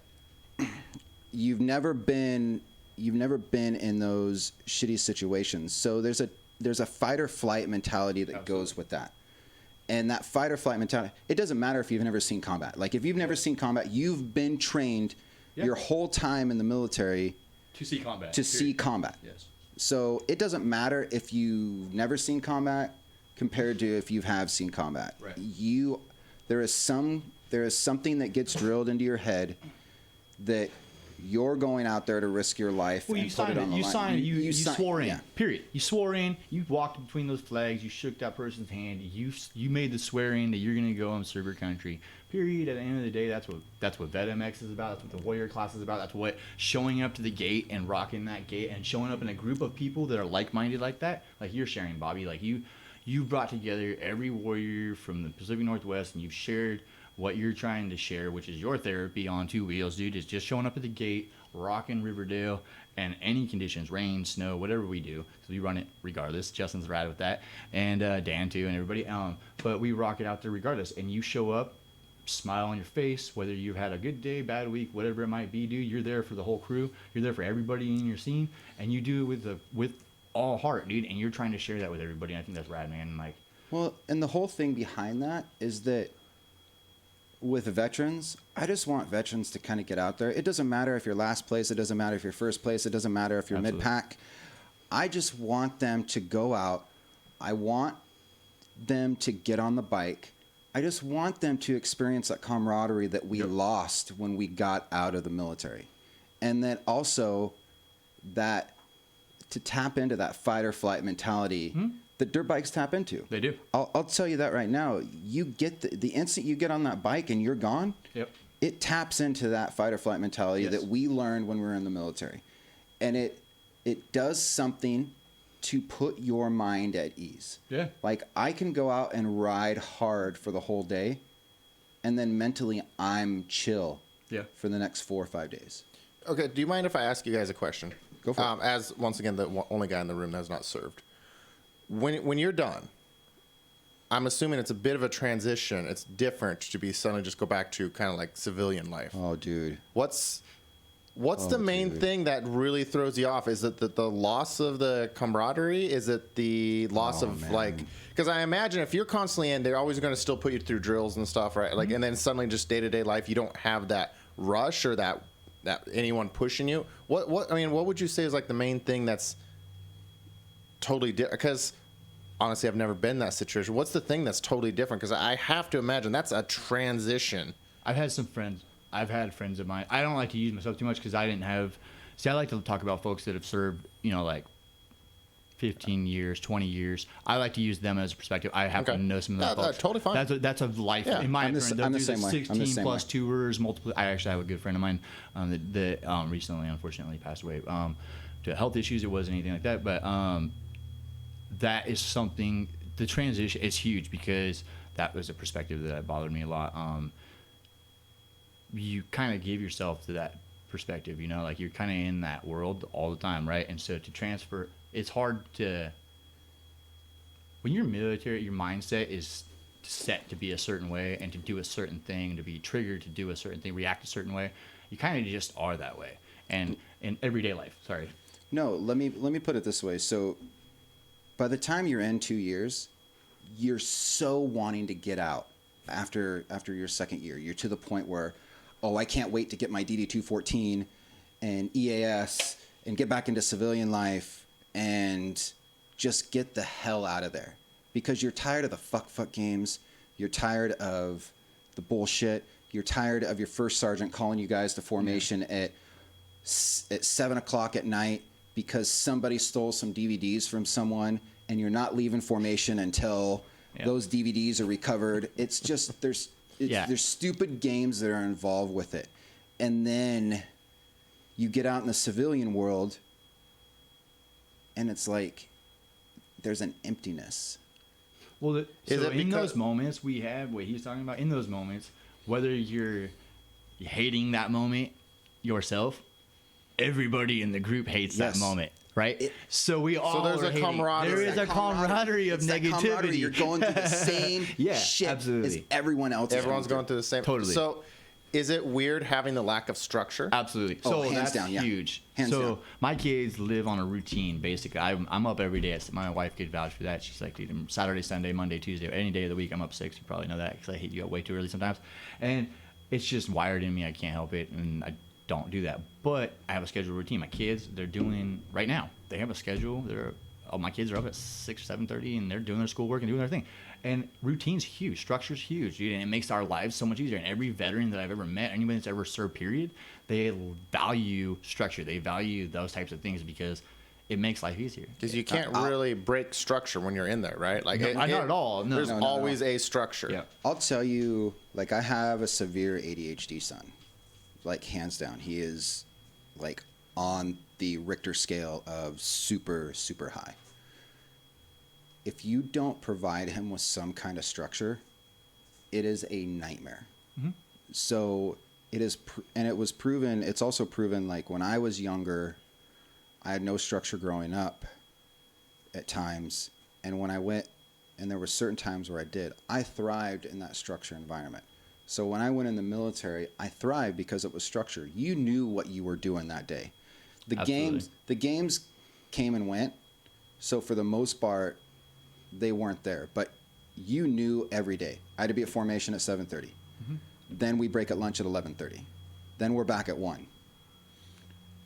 you've never been in those shitty situations. So there's a fight or flight mentality that goes with that. And that fight or flight mentality, it doesn't matter if you've never seen combat. Like if you've never seen combat, you've been trained your whole time in the military To see combat. see combat. Yes. So it doesn't matter if you've never seen combat compared to if you have seen combat. Right. There is something that gets drilled into your head that you're going out there to risk your life and put it on the line. You swore in. Yeah. Period. You swore in. You walked between those flags. You shook that person's hand. You made the swearing that you're going to go and serve your country. Period. At the end of the day, that's what Vet MX is about. That's what the Warrior class is about. That's what showing up to the gate and rocking that gate and showing up in a group of people that are like-minded like that. Like you're sharing, Bobbie. Like you brought together every warrior from the Pacific Northwest, and you've shared what you're trying to share, which is your therapy on two wheels, dude, is just showing up at the gate, rocking Riverdale, and any conditions, rain, snow, whatever we do, because we run it regardless. Justin's rad with that, and Dan too, and everybody. But we rock it out there regardless, and you show up, smile on your face, whether you've had a good day, bad week, whatever it might be, dude. You're there for the whole crew. You're there for everybody in your scene, and you do it with all heart, dude. And you're trying to share that with everybody. And I think that's rad, man. Like, Well, and the whole thing behind that is that with veterans, I just want veterans to kind of get out there. It doesn't matter if you're last place. It doesn't matter if you're first place. It doesn't matter if you're Absolutely. mid-pack. I just want them to go out. I want them to get on the bike. I just want them to experience that camaraderie that we lost when we got out of the military. And then also that to tap into that fight or flight mentality that dirt bikes tap into. They do. I'll tell you that right now. You get the instant you get on that bike and you're gone, it taps into that fight or flight mentality that we learned when we were in the military. And it does something to put your mind at ease. Yeah. Like I can go out and ride hard for the whole day, and then mentally I'm chill for the next 4 or 5 days. Okay, do you mind if I ask you guys a question? Go for it. As, once again, the only guy in the room that has not served. When you're done, I'm assuming it's a bit of a transition. It's different to be suddenly just go back to kind of like civilian life. Oh, dude. What's the main thing that really throws you off? Is it the loss of the camaraderie? Is it the loss of like? Because I imagine if you're constantly in, they're always going to still put you through drills and stuff, right? Like, and then suddenly just day-to-day life, you don't have that rush or that anyone pushing you. What would you say is like the main thing that's totally different? Because honestly, I've never been in that situation. What's the thing that's totally different? Because I have to imagine that's a transition. I've had friends of mine. I don't like to use myself too much because I didn't have. See, I like to talk about folks that have served, like 15 years, 20 years. I like to use them as a perspective. I happen to know some of those folks. Totally fine. That's a life. In my opinion, I'm the same way. 16 plus tours, multiple. I actually have a good friend of mine that recently, unfortunately, passed away to health issues. It wasn't anything like that, but that is something. The transition is huge because that was a perspective that bothered me a lot. You kind of give yourself to that perspective, like you're kind of in that world all the time, right? And so to transfer, it's hard to, when you're military, your mindset is set to be a certain way and to do a certain thing, to be triggered to do a certain thing, react a certain way. You kind of just are that way. And in everyday life, sorry. No, let me put it this way. So by the time you're in 2 years, you're so wanting to get out after your second year. You're to the point where, I can't wait to get my DD-214 and EAS and get back into civilian life and just get the hell out of there. Because you're tired of the fuck games. You're tired of the bullshit. You're tired of your first sergeant calling you guys to formation at 7 o'clock at night because somebody stole some DVDs from someone and you're not leaving formation until those DVDs are recovered. It's just, there's stupid games that are involved with it. And then you get out in the civilian world and it's like there's an emptiness. Well, in those moments we have what he's talking about, in those moments, whether you're hating that moment yourself, everybody in the group hates that moment. Right? So we all there's a camaraderie. There is a camaraderie of negativity. You're going through the same shit as everyone else. Everyone's going through the same. Totally. So is it weird having the lack of structure? Absolutely. So hands that's down, huge. Hands down. My kids live on a routine, basically. I'm up every day. My wife could vouch for that. She's like, dude, Saturday, Sunday, Monday, Tuesday, any day of the week, I'm up 6. You probably know that because I hit you up way too early sometimes. And it's just wired in me. I can't help it. And I don't do that. But I have a scheduled routine. My kids, they're doing right now. They have a schedule. My kids are up at 6, 7:30, and they're doing their schoolwork and doing their thing. And routine's huge. Structure's huge. And it makes our lives so much easier. And every veteran that I've ever met, anybody that's ever served, period, they value structure. They value those types of things because it makes life easier. Because you can't really break structure when you're in there, right? Like not at all. No. There's always a structure. Yeah. I'll tell you, like, I have a severe ADHD son. Like, hands down. He is, like, on the Richter scale of super, super high. If you don't provide him with some kind of structure, it is a nightmare. Mm-hmm. So it is, and it was proven, it's also proven, like, when I was younger, I had no structure growing up at times. And when I went, and there were certain times where I thrived in that structure environment. So when I went in the military, I thrived because it was structured. You knew what you were doing that day. The games came and went. So for the most part, they weren't there. But you knew every day. I had to be at formation at 7:30. Mm-hmm. Then we break at lunch at 11:30. Then we're back at 1.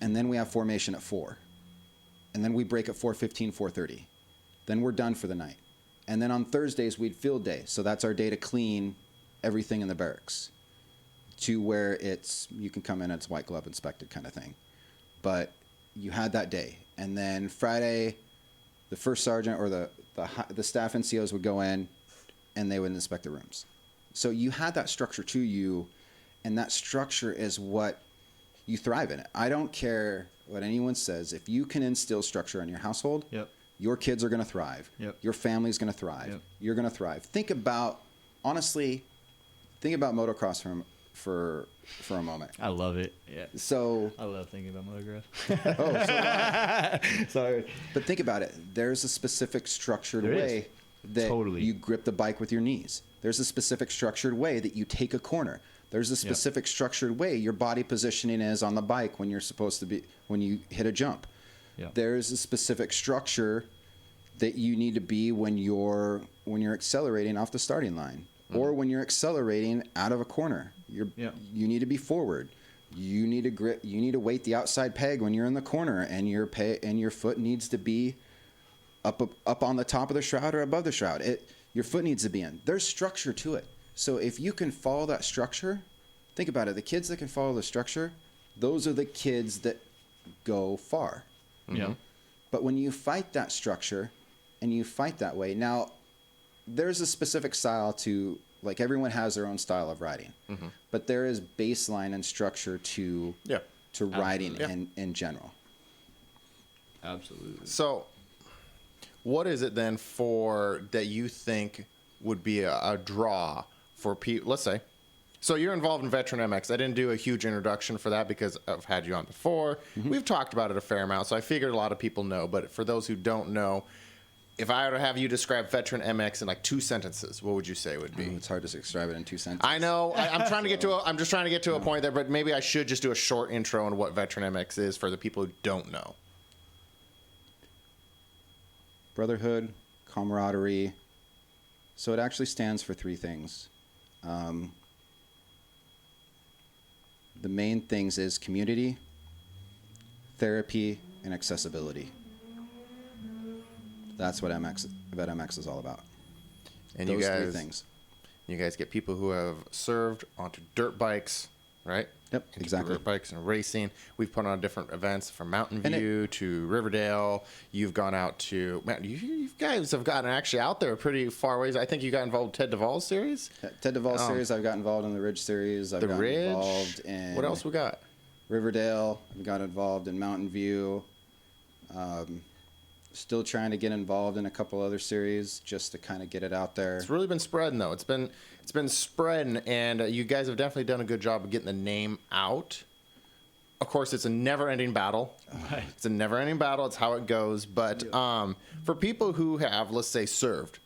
And then we have formation at 4. and then we break at 4:15, 4:30. Then we're done for the night. And then on Thursdays, we'd field day. So that's our day to clean everything in the barracks to where you can come in, it's white glove inspected kind of thing. But you had that day. And then Friday, the first sergeant or the staff NCOs would go in and they would inspect the rooms. So you had that structure to you, and that structure is what you thrive in it. I don't care what anyone says. If you can instill structure in your household, your kids are going to thrive. Your family's going to thrive. You're going to thrive. Think about motocross for a moment. I love it. Yeah. So I love thinking about motocross. Sorry. But think about it. There's a specific structured way that you grip the bike with your knees. There's a specific structured way that you take a corner. There's a specific structured way your body positioning is on the bike when you're supposed to be when you hit a jump. There's a specific structure that you need to be when you're accelerating off the starting line, or when you're accelerating out of a corner. You need to be forward. You need to grip. You need to weight the outside peg when you're in the corner, and your foot needs to be up on the top of the shroud or above the shroud. Your foot needs to be in. There's structure to it. So if you can follow that structure, think about it. The kids that can follow the structure, those are the kids that go far. But when you fight that structure and you fight that way, now there's a specific style to, like, everyone has their own style of riding, but there is baseline and structure to riding in general. Absolutely. So what is it then that you think would be a draw for people? Let's say, so you're involved in Veteran MX. I didn't do a huge introduction for that because I've had you on before. We've talked about it a fair amount, so I figured a lot of people know. But for those who don't know, if I were to have you describe Veteran MX in like 2 sentences, what would you say it would be? It's hard to describe it in 2 sentences. I know. I'm trying to get to. I'm just trying to get to a point there, but maybe I should just do a short intro on what Veteran MX is for the people who don't know. Brotherhood, camaraderie. So it actually stands for 3 things. The main things is community, therapy, and accessibility. That's what Vet MX is all about. And those 3 things. You guys get people who have served onto dirt bikes, right? Yep, exactly. Dirt bikes and racing. We've put on different events from Mountain View to Riverdale. You've gone out to, man, you guys have gotten actually out there pretty far ways. I think you got involved in Ted Duvall's series. Ted Duvall's series. I've got involved in the Ridge series. I've got involved in. What else we got? Riverdale. I've got involved in Mountain View. Still trying to get involved in a couple other series just to kind of get it out there. It's really been spreading, though. It's been spreading, and you guys have definitely done a good job of getting the name out. Of course, it's a never-ending battle. Right. It's a never-ending battle. It's how it goes. But for people who have, let's say, served,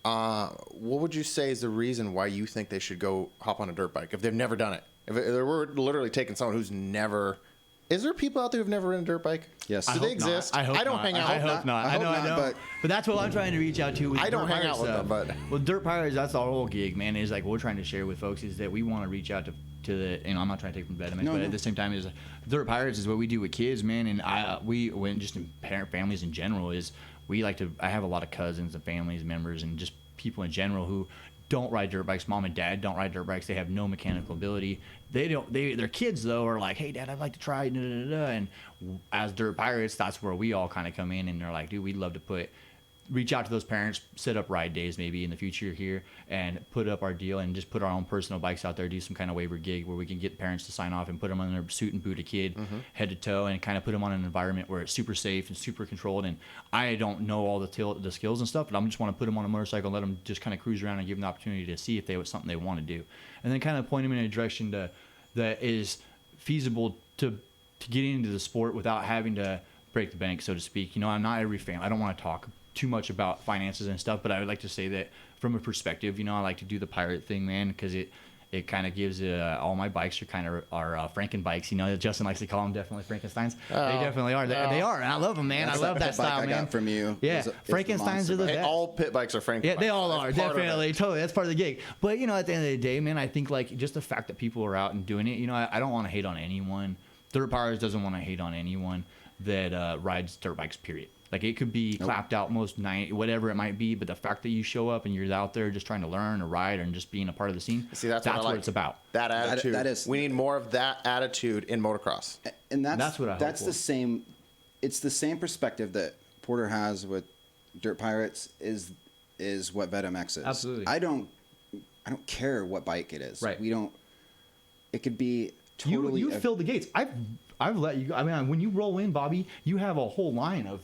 what would you say is the reason why you think they should go hop on a dirt bike if they've never done it? If we're literally taking someone who's never. Is there people out there who've never ridden a dirt bike? Yes. Do they exist? I don't not. hang out. I hope not. I know. But that's what I'm trying to reach out to. With I don't Dirt hang out Pirates with them, stuff. but well, Dirt Pirates, that's our whole gig, man. Is like what we're trying to share with folks is that we want to reach out to the. I'm not trying to take from Betamax, but at the same time, is Dirt Pirates is what we do with kids, man. And when just in parent families in general is we like to. I have a lot of cousins and families members and just people in general who don't ride dirt bikes. Mom and dad don't ride dirt bikes. They have no mechanical ability. Their kids though are like, hey dad, I'd like to try. And as Dirt Pirates, that's where we all kind of come in, and they're like, dude, we'd love to reach out to those parents, set up ride days maybe in the future here, and put up our deal and just put our own personal bikes out there, do some kind of waiver gig where we can get parents to sign off and put them on their suit and boot a kid head to toe and kind of put them on an environment where it's super safe and super controlled. And I don't know all the skills and stuff, but I just want to put them on a motorcycle and let them just kind of cruise around and give them the opportunity to see if they was something they want to do, and then kind of point them in a direction that is feasible to get into the sport without having to break the bank, so to speak. You know, I'm not every fan. I don't want to talk too much about finances and stuff, but I would like to say that from a perspective, you know, I like to do the pirate thing, man, because it kind of gives all my bikes are kind of Franken bikes, you know. Justin likes to call them definitely Frankensteins. They definitely are. They are, and I love them, man. That's I love that style, man. I got from you. Yeah, Frankensteins are the best. All pit bikes are Franken. Yeah, they all are, That's definitely, totally. That's part of the gig. But you know, at the end of the day, man, I think like just the fact that people are out and doing it, you know, I don't want to hate on anyone. Dirt Pirates doesn't want to hate on anyone. that rides dirt bikes, period. Like, it could be clapped out most night, whatever it might be, but the fact that you show up and you're out there just trying to learn or ride and just being a part of the scene, See, that's what it's about. That attitude. That is. We need more of that attitude in motocross. And That's what I hope that's for. the same. It's the same perspective that Porter has with Dirt Pirates is what VetMX is. Absolutely. I don't care what bike it is. Right. We don't. It could be totally. You fill the gates. I've let you. I mean, when you roll in, Bobbie, you have a whole line of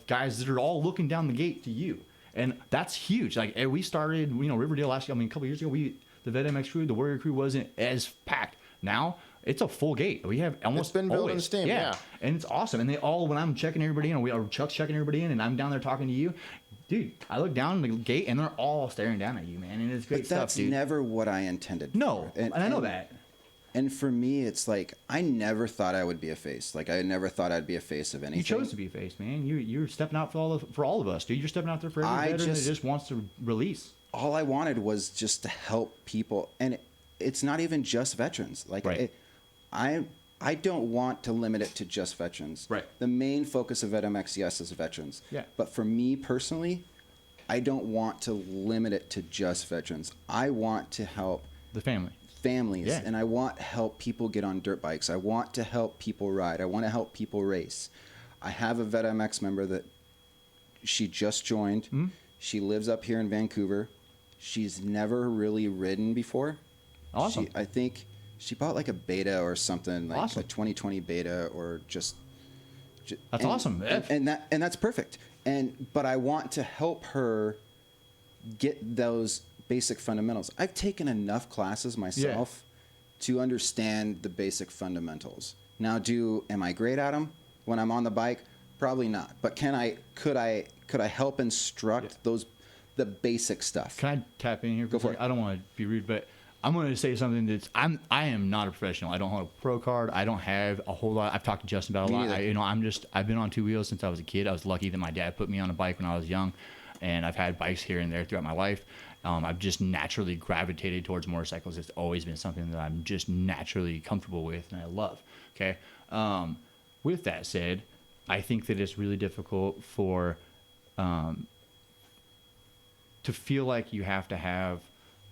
guys that are all looking down the gate to you, and that's huge. Like, we started, Riverdale last year. I mean, a couple years ago, the VetMX crew, the Warrior crew wasn't as packed. Now it's a full gate. We have almost It's been building always. steam, yeah. And it's awesome. And they all, when I'm checking everybody in, or Chuck's checking everybody in, and I'm down there talking to you, dude, I look down the gate and they're all staring down at you, man. And it's great But stuff, that's dude. never what I intended. No, for. and I know that. And for me, it's like I never thought I would be a face. Like, I never thought I'd be a face of anything. You chose to be a face, man. You're stepping out for all of us, dude. You're stepping out there for every veteran that just wants to release. All I wanted was just to help people, and it's not even just veterans. Like, Right. I don't want to limit it to just veterans. Right. The main focus of VetMX, yes, is veterans. Yeah. But for me personally, I don't want to limit it to just veterans. I want to help The family. families, Yeah. and I want to help people get on dirt bikes. I want to help people ride. I want to help people race. I have a VetMX member that she just joined. Mm-hmm. She lives up here in Vancouver. She's never really ridden before. Awesome. I think she bought like a beta or something, like Awesome. a 2020 beta, or just. That's awesome. And that's perfect. But I want to help her get those basic fundamentals. I've taken enough classes myself to understand the basic fundamentals. Now, am I great at them when I'm on the bike? Probably not. But could I help instruct the basic stuff? Can I tap in here? Go for it. I don't want to be rude, but I'm going to say something that's I am not a professional. I don't have a pro card. I don't have a whole lot. I've talked to Justin about a Me lot. neither. I've been on two wheels since I was a kid. I was lucky that my dad put me on a bike when I was young, and I've had bikes here and there throughout my life. I've just naturally gravitated towards motorcycles. It's always been something that I'm just naturally comfortable with and I love. Okay. With that said, I think that it's really difficult for to feel like you have to have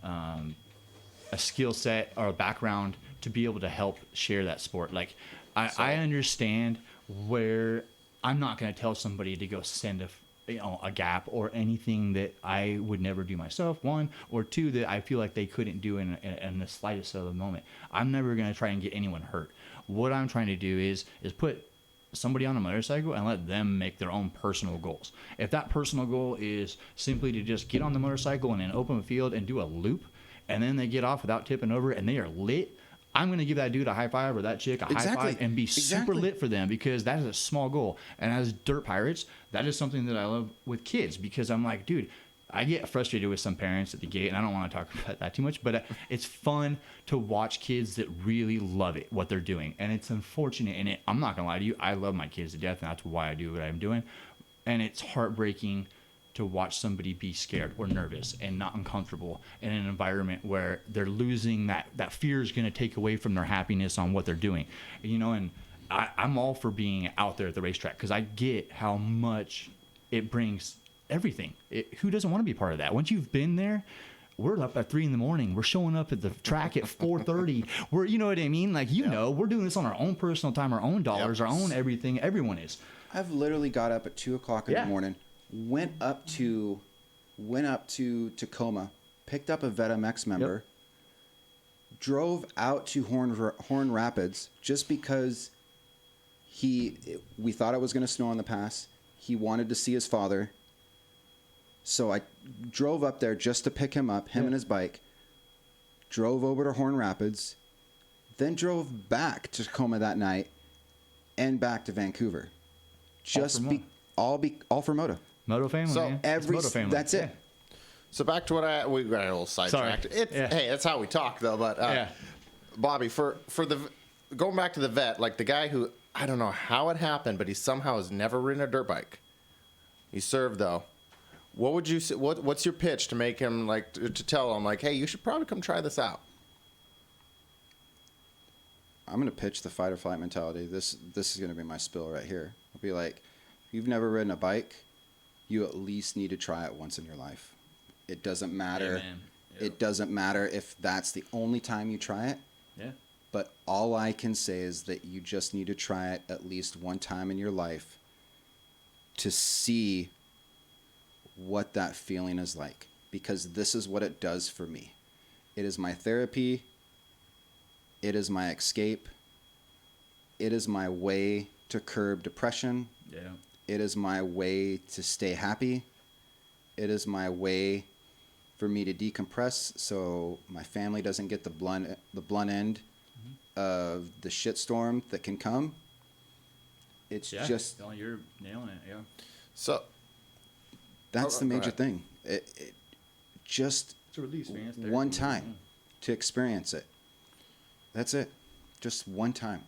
a skill set or a background to be able to help share that sport. Like, I understand where I'm not going to tell somebody to go send a gap or anything that I would never do myself, one, or two, that I feel like they couldn't do in the slightest of the moment. I'm never going to try and get anyone hurt. What I'm trying to do is put somebody on a motorcycle and let them make their own personal goals. If that personal goal is simply to just get on the motorcycle in an open field and do a loop, and then they get off without tipping over and they are lit, I'm going to give that dude a high five or that chick a high five and be super lit for them, because that is a small goal. And as Dirt Pirates, that is something that I love with kids, because I'm like, dude, I get frustrated with some parents at the gate, and I don't want to talk about that too much, but it's fun to watch kids that really love it, what they're doing. And it's unfortunate, and I'm not going to lie to you, I love my kids to death, and that's why I do what I'm doing. And it's heartbreaking to watch somebody be scared or nervous and not uncomfortable in an environment where they're losing that fear is going to take away from their happiness on what they're doing. And I'm all for being out there at the racetrack, because I get how much it brings everything. Who doesn't want to be part of that? Once you've been there, we're up at 3 a.m. We're showing up at the track at 4:30. You know what I mean? Like, we're doing this on our own personal time, our own dollars, our own everything. Everyone is. I've literally got up at 2 o'clock in the morning, went up to Tacoma, picked up a VetMX member, drove out to Horn Rapids just because we thought it was going to snow on the pass. He wanted to see his father. So I drove up there just to pick him up, and his bike, drove over to Horn Rapids, then drove back to Tacoma that night and back to Vancouver. All for Moto. Moto family, So man. Every Moto family. that's it. So back to what we got a little sidetracked. Hey, that's how we talk though. But Bobbie, for the going back to the vet, like the guy who, I don't know how it happened, but he somehow has never ridden a dirt bike. He served though. What would you say? What's your pitch to make him like to tell him like, hey, you should probably come try this out? I'm going to pitch the fight or flight mentality. This is going to be my spill right here. I'll be like, if you've never ridden a bike, you at least need to try it once in your life. It doesn't matter. Amen. Yep. It doesn't matter if that's the only time you try it. Yeah. But all I can say is that you just need to try it at least one time in your life to see what that feeling is like. Because this is what it does for me. It is my therapy. It is my escape. It is my way to curb depression. Yeah. It is my way to stay happy. It is my way for me to decompress so my family doesn't get the blunt end of the shitstorm that can come. It's just... No, you're nailing it, yeah. So... That's the major thing. It just It's a release, man. It's one therapy. time to experience it. That's it. Just one time.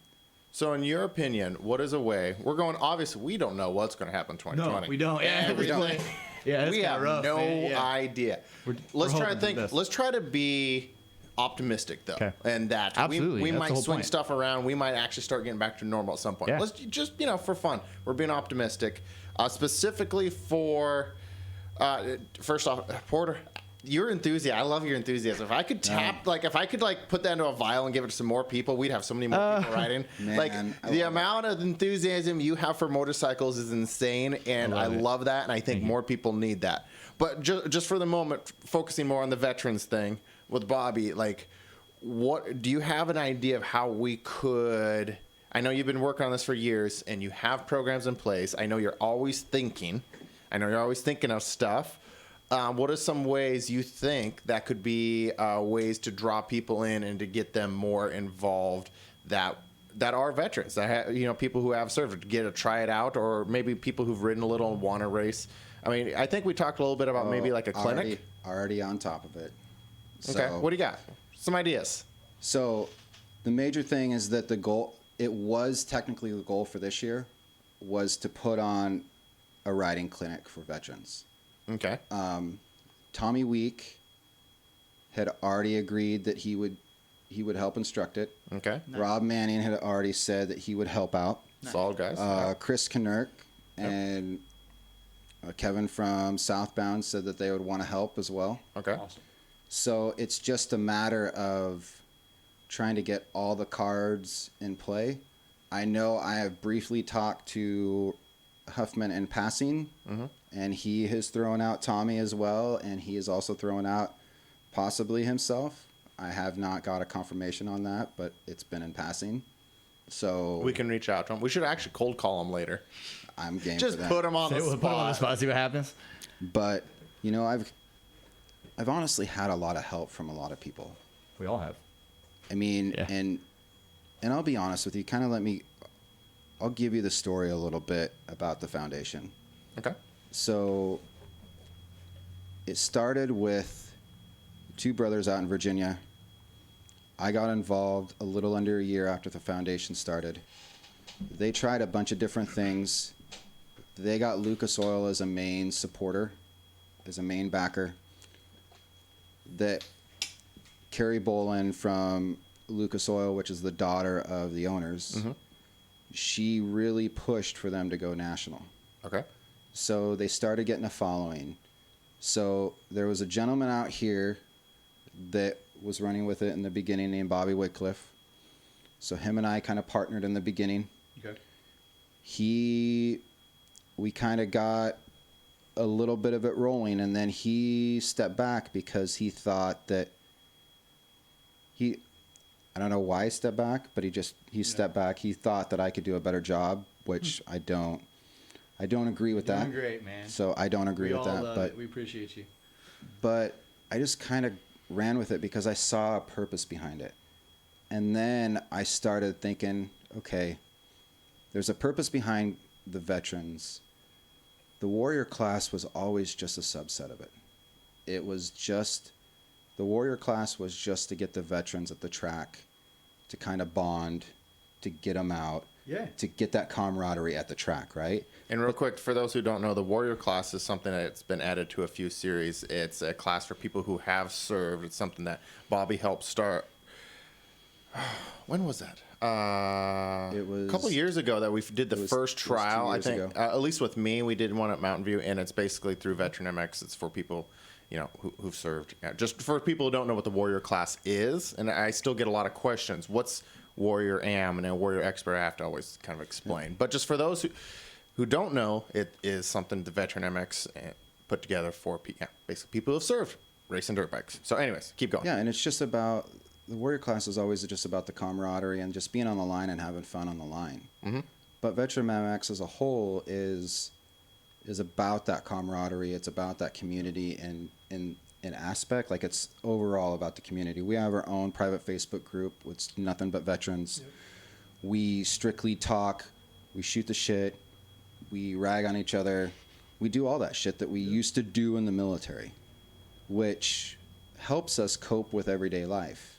So, in your opinion, what is a way? We're going. Obviously, we don't know what's going to happen in 2020. No, we don't. Yeah, we don't. Yeah, that's We kinda have rough, no man. Yeah. idea. We're Let's try hoping to for the think. best. Let's try to be optimistic, though, 'Kay. and that Absolutely, we that's the might whole swing point. stuff around. We might actually start getting back to normal at some point. Yeah. Let's just for fun. We're being optimistic, specifically for. First off, Porter. Your enthusiasm. I love your enthusiasm. If I could put that into a vial and give it to some more people, we'd have so many more people riding. Man, Like I the love amount of enthusiasm you have for motorcycles is insane, and I love that, and I think more people need that. But just for the moment, focusing more on the veterans thing with Bobbie, like, what do you have an idea of how we could? I know you've been working on this for years, and you have programs in place. I know you're always thinking. I know you're always thinking of stuff. What are some ways you think that could be ways to draw people in and to get them more involved that are veterans, that people who have served, to get to try it out, or maybe people who've ridden a little and want to race? I mean, I think we talked a little bit about maybe like a clinic. Already on top of it. Okay, what do you got? Some ideas. So the major thing is that the goal, it was technically the goal for this year, was to put on a riding clinic for veterans. Okay. Tommy Week had already agreed that he would help instruct it. Okay. Nice. Rob Manning had already said that he would help out. Solid guys. Chris Knurk and Kevin from Southbound said that they would want to help as well. Okay. Awesome. So it's just a matter of trying to get all the cards in play. I know I have briefly talked to Huffman in passing, and he has thrown out Tommy as well, and he has also thrown out possibly himself. I have not got a confirmation on that, but it's been in passing. So We can reach out to him. We should actually cold call him later. I'm game Just for that. put him on the Put him on the spot. spot, see what happens. But I've honestly had a lot of help from a lot of people. We all have. I mean, Yeah. and I'll be honest with you, I'll give you the story a little bit about the foundation. Okay. So it started with two brothers out in Virginia. I got involved a little under a year after the foundation started. They tried a bunch of different things. They got Lucas Oil as a main supporter, as a main backer. That Carrie Bolin from Lucas Oil, which is the daughter of the owners, she really pushed for them to go national. Okay. So they started getting a following. So there was a gentleman out here that was running with it in the beginning named Bobby Whitcliffe. So him and I kind of partnered in the beginning. Okay. We kind of got a little bit of it rolling, and then he stepped back because he thought that I don't know why he stepped back, but he stepped back. He thought that I could do a better job, which I don't agree with that. Doing great, man. So I don't agree We with all that, love but it. We appreciate you. but I just kind of ran with it because I saw a purpose behind it. And then I started thinking, okay, there's a purpose behind the veterans. The warrior class was always just a subset of it. The warrior class was just to get the veterans at the track, to kind of bond, to get them out, to get that camaraderie at the track, right? And real quick, for those who don't know, the warrior class is something that's been added to a few series. It's a class for people who have served. It's something that Bobbie helped start. When was that? It was a couple years ago that we did the first trial. I think, at least with me, we did one at Mountain View, and it's basically through Veteran MX. It's for people, who've served. Yeah, just for people who don't know what the Warrior class is, and I still get a lot of questions. What's Warrior AM and a Warrior Expert? I have to always kind of explain. But just for those who don't know, it is something the Veteran MX put together for basically people who have served racing dirt bikes. So, anyways, keep going. Yeah, and it's just about. The Warrior class is always just about the camaraderie and just being on the line and having fun on the line. Mm-hmm. But Veteran MX as a whole is about that camaraderie. It's about that community in aspect. Like, it's overall about the community. We have our own private Facebook group. It's nothing but veterans. Yep. We strictly talk. We shoot the shit. We rag on each other. We do all that shit that we used to do in the military, which helps us cope with everyday life.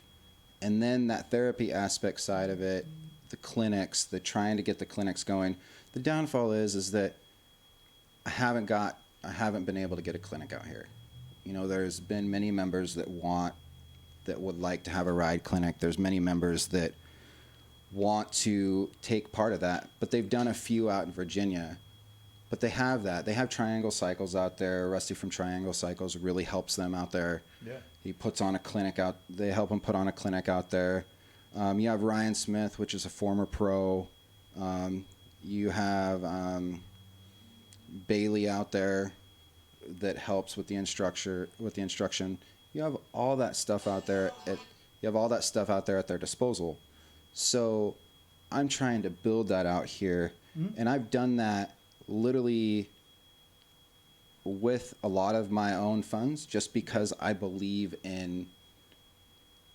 And then that therapy aspect side of it, the clinics, the trying to get the clinics going. The downfall is that I haven't been able to get a clinic out here. There's been many members that would like to have a ride clinic. There's many members that want to take part of that, but they've done a few out in Virginia. But they have that. They have Triangle Cycles out there. Rusty from Triangle Cycles really helps them out there. Yeah. He puts on a clinic out. They help him put on a clinic out there. You have Ryan Smith, which is a former pro. You have Bailey out there that helps with the instruction. You have all that stuff out there. At their disposal. So I'm trying to build that out here, and I've done that literally with a lot of my own funds, just because I believe in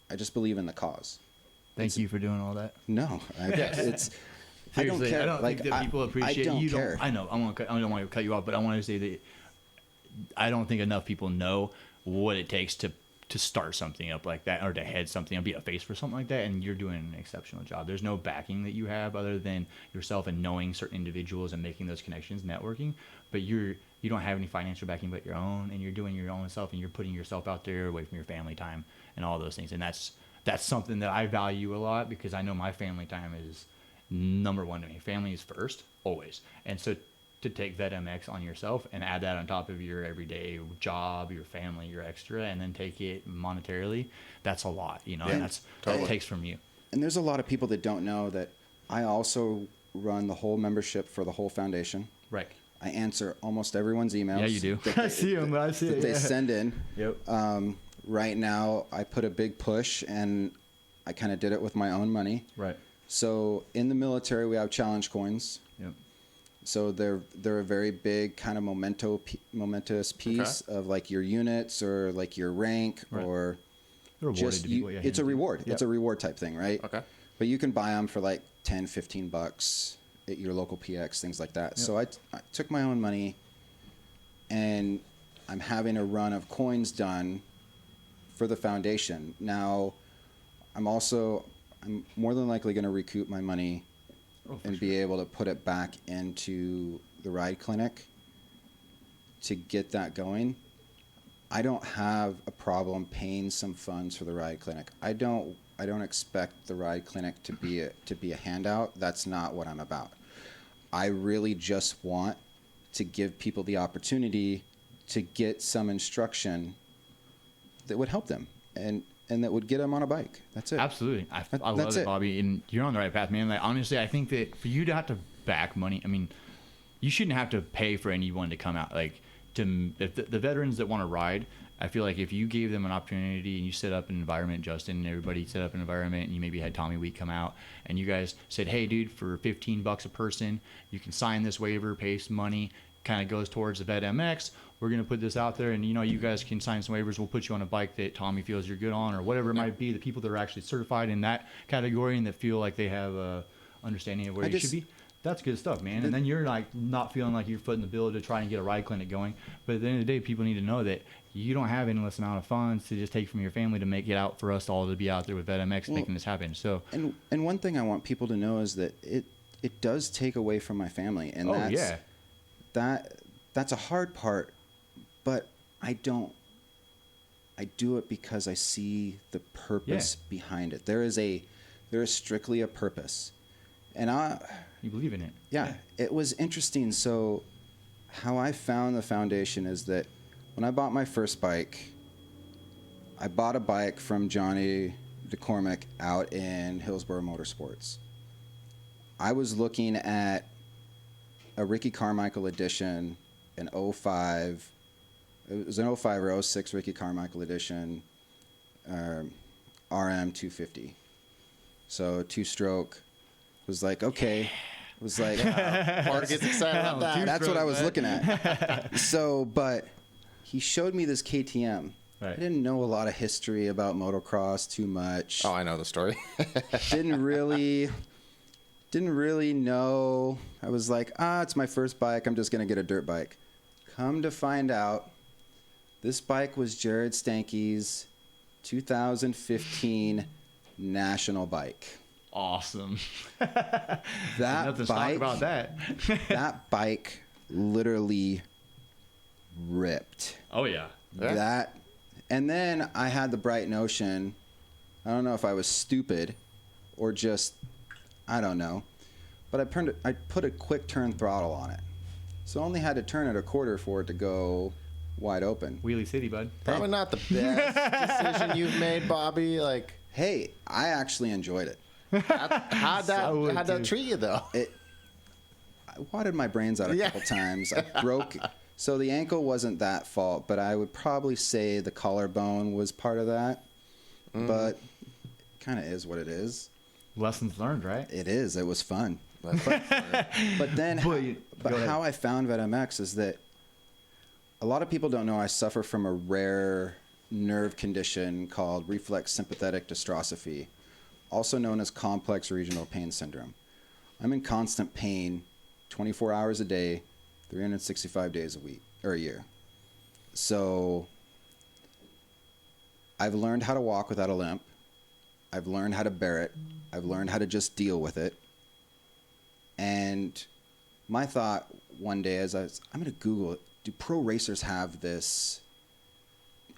the cause. Thank you for doing all that. No, it's. Seriously, I don't care. I don't think that people appreciate. I don't care. I know. I don't want to cut you off, but I want to say that I don't think enough people know what it takes to start something up like that, or to head something up, be a face for something like that, and you're doing an exceptional job. There's no backing that you have other than yourself and knowing certain individuals and making those connections, networking, but you don't have any financial backing but your own, and you're doing your own stuff, and you're putting yourself out there away from your family time and all those things. And that's something that I value a lot, because I know my family time is number one to me. Family is first, always. And so to take Vet MX on yourself and add that on top of your everyday job, your family, your extra, and then take it monetarily, that's a lot, and that's what it takes from you. And there's a lot of people that don't know that I also run the whole membership for the whole foundation. Right. I answer almost everyone's emails. Yeah, you do. I see them. I see it. They send in. Yep. Right now, I put a big push, and I kind of did it with my own money. Right. So in the military, we have challenge coins. Yep. So they're a very big kind of momentous piece of like your units or like your rank, or just it's a reward. Yep. It's a reward type thing, right? Okay. But you can buy them for like $10-15 at your local PX, things like that. Yep. So I took my own money, and I'm having a run of coins done for the foundation. Now, I'm more than likely going to recoup my money and be able to put it back into the ride clinic to get that going. I don't have a problem paying some funds for the ride clinic. I don't expect the ride clinic to be a handout. That's not what I'm about. I really just want to give people the opportunity to get some instruction that would help them and that would get them on a bike. That's it. Absolutely. I love it, Bobbie. And you're on the right path, man. Like, honestly, I think that for you to have to back money, I mean, you shouldn't have to pay for anyone to come out. Like, if the veterans that want to ride, I feel like if you gave them an opportunity and you set up an environment, Justin, and everybody set up an environment, and you maybe had Tommy Week come out, and you guys said, hey, dude, for $15 a person, you can sign this waiver, pay some money, kind of goes towards the Vet MX. We're going to put this out there, and you guys can sign some waivers. We'll put you on a bike that Tommy feels you're good on, or whatever it might be. The people that are actually certified in that category and that feel like they have a understanding of where you should be. That's good stuff, man. And then you're like not feeling like you're footing the bill to try and get a ride clinic going. But at the end of the day, people need to know that you don't have an endless amount of funds to just take from your family to make it out for us all to be out there with VetMX making this happen. So and one thing I want people to know is that it does take away from my family, and that's a hard part. But I do it because I see the purpose behind it. There is There is strictly a purpose. And You believe in it. yeah, it was interesting. So how I found the foundation is that when I bought my first bike, I bought a bike from Johnny DeCormick out in Hillsborough Motorsports. I was looking at a Ricky Carmichael edition, an 05. It was an 05 or 06 Ricky Carmichael edition, RM 250. So 2-stroke. Was like, okay. Was like, Mark gets excited about that. that's what I was looking at. So, but he showed me this KTM. Right. I didn't know a lot of history about motocross too much. Oh, I know the story. Didn't really know. I was like, it's my first bike. I'm just going to get a dirt bike. Come to find out, this bike was Jared Stanky's 2015 national bike. Awesome. That Nothing to talk bike, about that. that bike literally ripped. Oh yeah. Yeah. And then I had the bright notion, I don't know if I was stupid or just, I don't know, but I put a quick turn throttle on it. So I only had to turn it a quarter for it to go wide open. Wheelie City, bud. Probably not the best decision you've made, Bobbie. Like, Hey, I actually enjoyed it. how'd that treat you though? I wadded my brains out a couple times. I broke. So the ankle wasn't that fault, but I would probably say the collarbone was part of that. But kind of is what it is. Lessons learned, right? It is. It was fun. But then, Go ahead. how I found VetMX is that a lot of people don't know I suffer from a rare nerve condition called reflex sympathetic dystrophy, also known as complex regional pain syndrome. I'm in constant pain 24 hours a day, 365 days a week or a year. So I've learned how to walk without a limp. I've learned how to bear it. I've learned how to just deal with it. And my thought one day is I'm going to Google it. Do pro racers have this?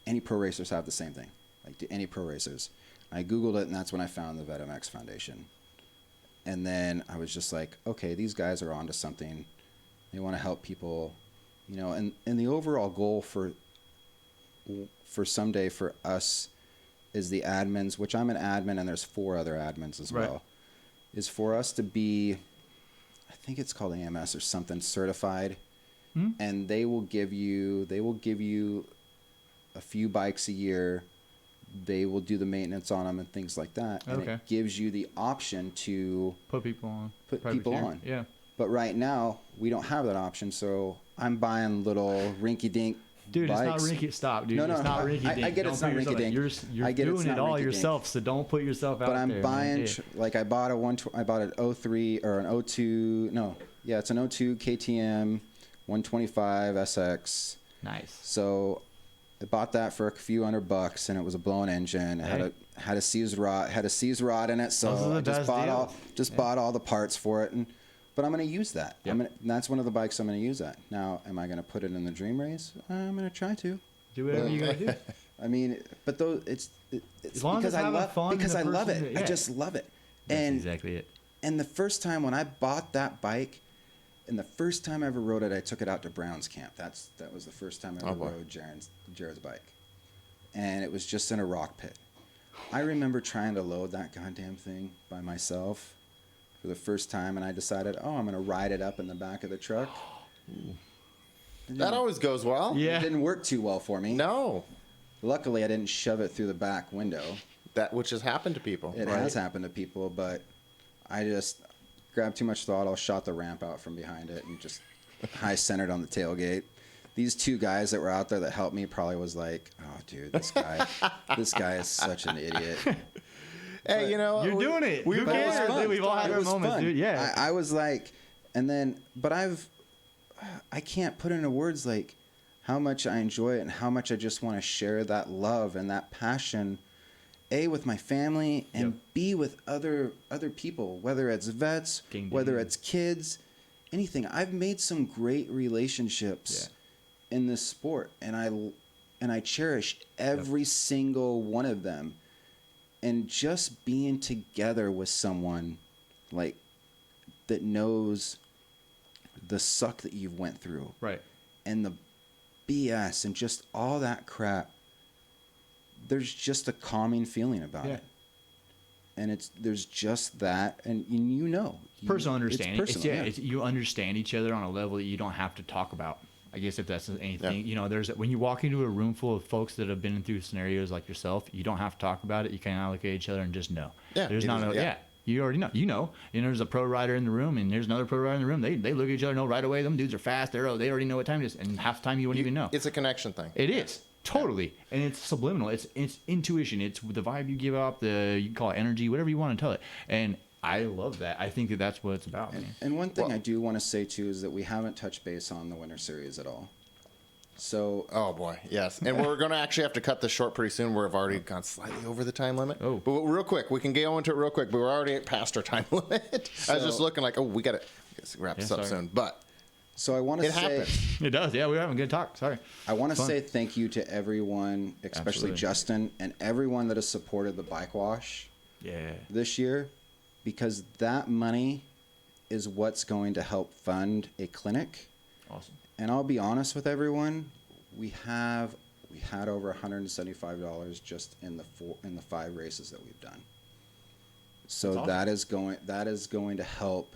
Any pro racers have the same thing? Like, do any pro racers? I Googled it, and that's when I found the VetMX Foundation. And then I was just like, okay, these guys are onto something. They want to help people, you know, and the overall goal for someday for us is the admins, which I'm an admin, and there's 4 other admins as well, is for us to be, I think it's called AMS or something, certified. And they will give you a few bikes a year. They will do the maintenance on them and things like that. And it gives you the option to put people on. Yeah. But right now, we don't have that option. So I'm buying little rinky-dink Dude, bikes. It's not rinky. Stop, dude. No, It's not rinky dink. I get it's not rinky dink. You're doing it all yourself, so don't put yourself out there. But I'm buying, man. like I bought an 03 or an 02. No, yeah, it's an 02 KTM 125 SX. Nice. So I bought that for a few $100, and it was a blown engine. It had a seized rod in it, so I just bought all the parts for it. But I'm going to use that. Yep. That's one of the bikes I'm going to use that. Now, am I going to put it in the dream race? I'm going to try to. Do whatever you got to do. I mean, but those it's as long because as I love fun because I love it. Yeah. I just love it. That's exactly it. And the first time when I bought that bike, and the first time I ever rode it, I took it out to Brown's camp. That was the first time I ever rode Jared's bike, and it was just in a rock pit. I remember trying to load that goddamn thing by myself for the first time, and I decided, I'm going to ride it up in the back of the truck. That always goes well. Yeah. It didn't work too well for me. No. Luckily, I didn't shove it through the back window. Which has happened to people. It has happened to people, but I just grabbed too much throttle, shot the ramp out from behind it, and just high centered on the tailgate. These 2 guys that were out there that helped me probably was like, oh, dude, this guy is such an idiot. Hey, but you know, you're doing it. Who But it was cares? fun. We've all had It our was moments, fun. dude. Yeah. I was like, and then, but I can't put into words like how much I enjoy it and how much I just want to share that love and that passion, A, with my family, and B, with other people, whether it's vets, whether it's kids, anything. I've made some great relationships in this sport, and I cherish every single one of them. and just being together with someone like that knows the suck that you've went through, Right. and the BS and just all that crap, there's just a calming feeling about it. And there's just that, and you know, Personal understanding. It's personal, You understand each other on a level that you don't have to talk about. I guess if that's anything, you know, when you walk into a room full of folks that have been through scenarios like yourself, you don't have to talk about it. You can look at each other and just know. Yeah. There's not you already know. You know, and there's a pro rider in the room, and there's another pro rider in the room. They look at each other, know right away. Them dudes are fast. They already know what time it is, and half the time you wouldn't even know. It's a connection thing. It is. Totally. And it's subliminal. It's intuition. It's the vibe you give off, you can call it energy, whatever you want to tell it. And I love that. I think that's what it's about. And one thing I do want to say, too, is that we haven't touched base on the Winter Series at all. So. Oh, boy. Yes. And we're going to actually have to cut this short pretty soon. We've already gone slightly over the time limit. Oh. But real quick, we can go into it real quick, but we're already past our time limit. I was just looking like, we got to wrap this up soon. But. So I want to say happens. It does. Yeah, we're having a good talk. Sorry. I want to say thank you to everyone, especially Absolutely. Justin, and everyone that has supported the bike wash this year, because that money is what's going to help fund a clinic. Awesome. And I'll be honest with everyone, we had over $175 just in the 5 races that we've done. So awesome. that is going to help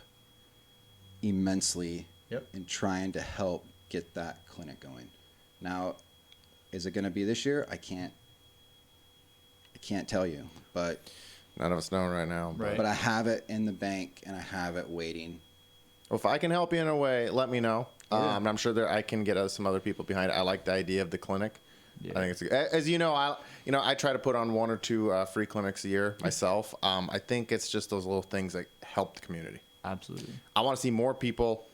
immensely. Yep. In trying to help get that clinic going. Now, is it going to be this year? I can't tell you, but None of us know right now. Right. but I have it in the bank and I have it waiting. Well, if I can help you in a way, let me know. Yeah. I'm sure I can get some other people behind it. I like the idea of the clinic. Yeah. I think as you know, I try to put on 1 or 2 free clinics a year myself. I think it's just those little things that help the community. Absolutely. I want to see more people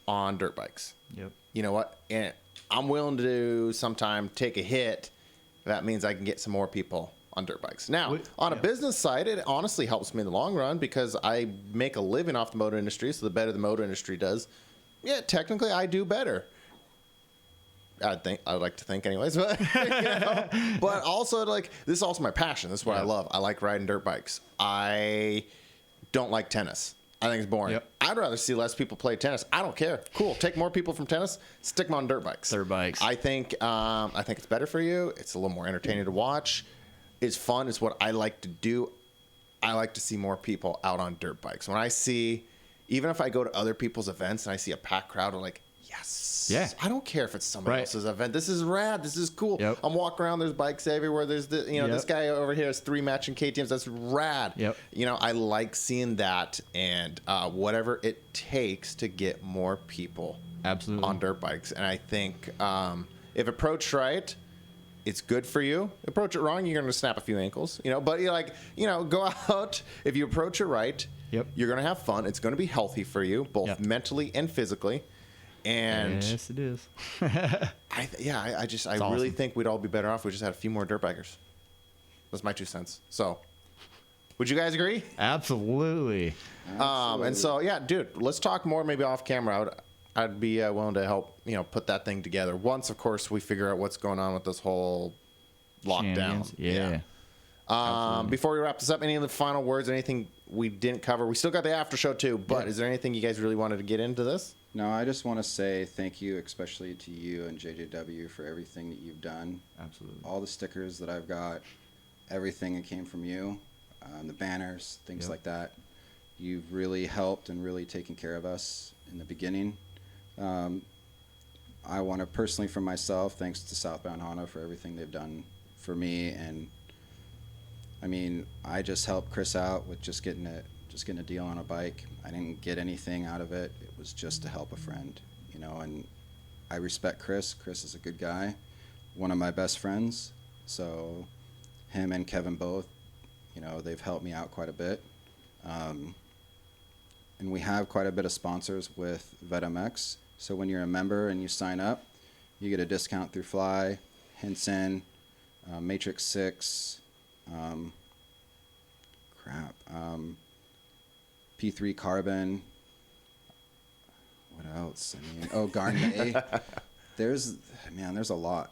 on dirt bikes. Yep. You know what? And I'm willing to sometime take a hit. That means I can get some more people on dirt bikes. Now, on a business side, it honestly helps me in the long run because I make a living off the motor industry. So the better the motor industry does, technically I do better. I'd like to think anyways, but but also this is also my passion. This is what I love. I like riding dirt bikes. I don't like tennis. I think it's boring. Yep. I'd rather see less people play tennis. I don't care. Cool. Take more people from tennis, stick them on dirt bikes. Dirt bikes. I think it's better for you. It's a little more entertaining to watch. It's fun. It's what I like to do. I like to see more people out on dirt bikes. When I see, even if I go to other people's events and I see a packed crowd, I'm like, yes. Yeah. I don't care if it's somebody else's event. This is rad. This is cool. Yep. I'm walking around. There's bikes everywhere. There's this guy over here has 3 matching KTMs. That's rad. Yep. I like seeing that and whatever it takes to get more people Absolutely. on dirt bikes. And I think if approached right, it's good for you. Approach it wrong, you're going to snap a few ankles. But go out. If you approach it right, you're going to have fun. It's going to be healthy for you, both mentally and physically. And yes, it is. I really awesome. think we'd all be better off if we just had a few more dirt bikers. That's my 2 cents. So, would you guys agree? Absolutely. And so, dude, let's talk more maybe off camera. I'd be willing to help, put that thing together. Once, of course, we figure out what's going on with this whole lockdown. Yeah. Before we wrap this up, any of the final words, anything we didn't cover? We still got the after show too, but is there anything you guys really wanted to get into this? No, I just want to say thank you, especially to you and JJW for everything that you've done. Absolutely. All the stickers that I've got, everything that came from you, the banners, things like that. You've really helped and really taken care of us in the beginning. I want to personally, for myself, thanks to Southbound Honda for everything they've done for me. And I mean, I just helped Chris out with just getting a deal on a bike. I didn't get anything out of it. It was just to help a friend, and I respect Chris. Chris is a good guy, one of my best friends. So him and Kevin both, they've helped me out quite a bit. And we have quite a bit of sponsors with VetMX. So when you're a member and you sign up, you get a discount through Fly, Hinson, Matrix 6, P3 Carbon. What else? Garnier. There's a lot.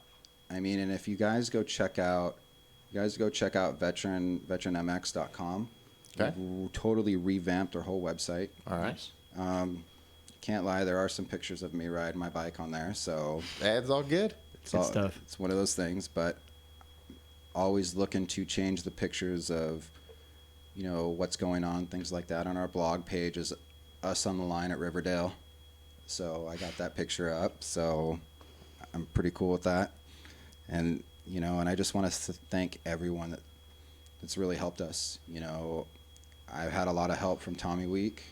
And if you guys go check out You guys go check out veteranmx.com. Okay. We've totally revamped our whole website. All right. Can't lie, there are some pictures of me riding my bike on there, so That's all good. it's Good stuff. It's one of those things, but always looking to change the pictures of, you know, what's going on, things like that. On our blog page is us on the line at Riverdale, so I got that picture up, so I'm pretty cool with that. And you know, and I just want to thank everyone that's really helped us. You know, I've had a lot of help from Tommy Week.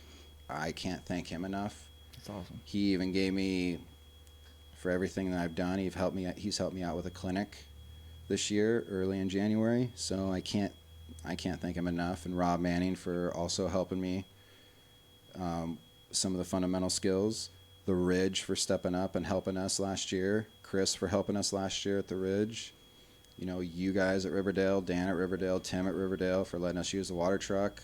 I can't thank him enough. That's awesome. He even gave me, for everything that I've done, he's helped me out with a clinic this year, early in January. So I can't thank him enough. And Rob Manning for also helping me some of the fundamental skills. The Ridge for stepping up and helping us last year. Chris for helping us last year at the Ridge. You know, you guys at Riverdale, Dan at Riverdale, Tim at Riverdale for letting us use the water truck.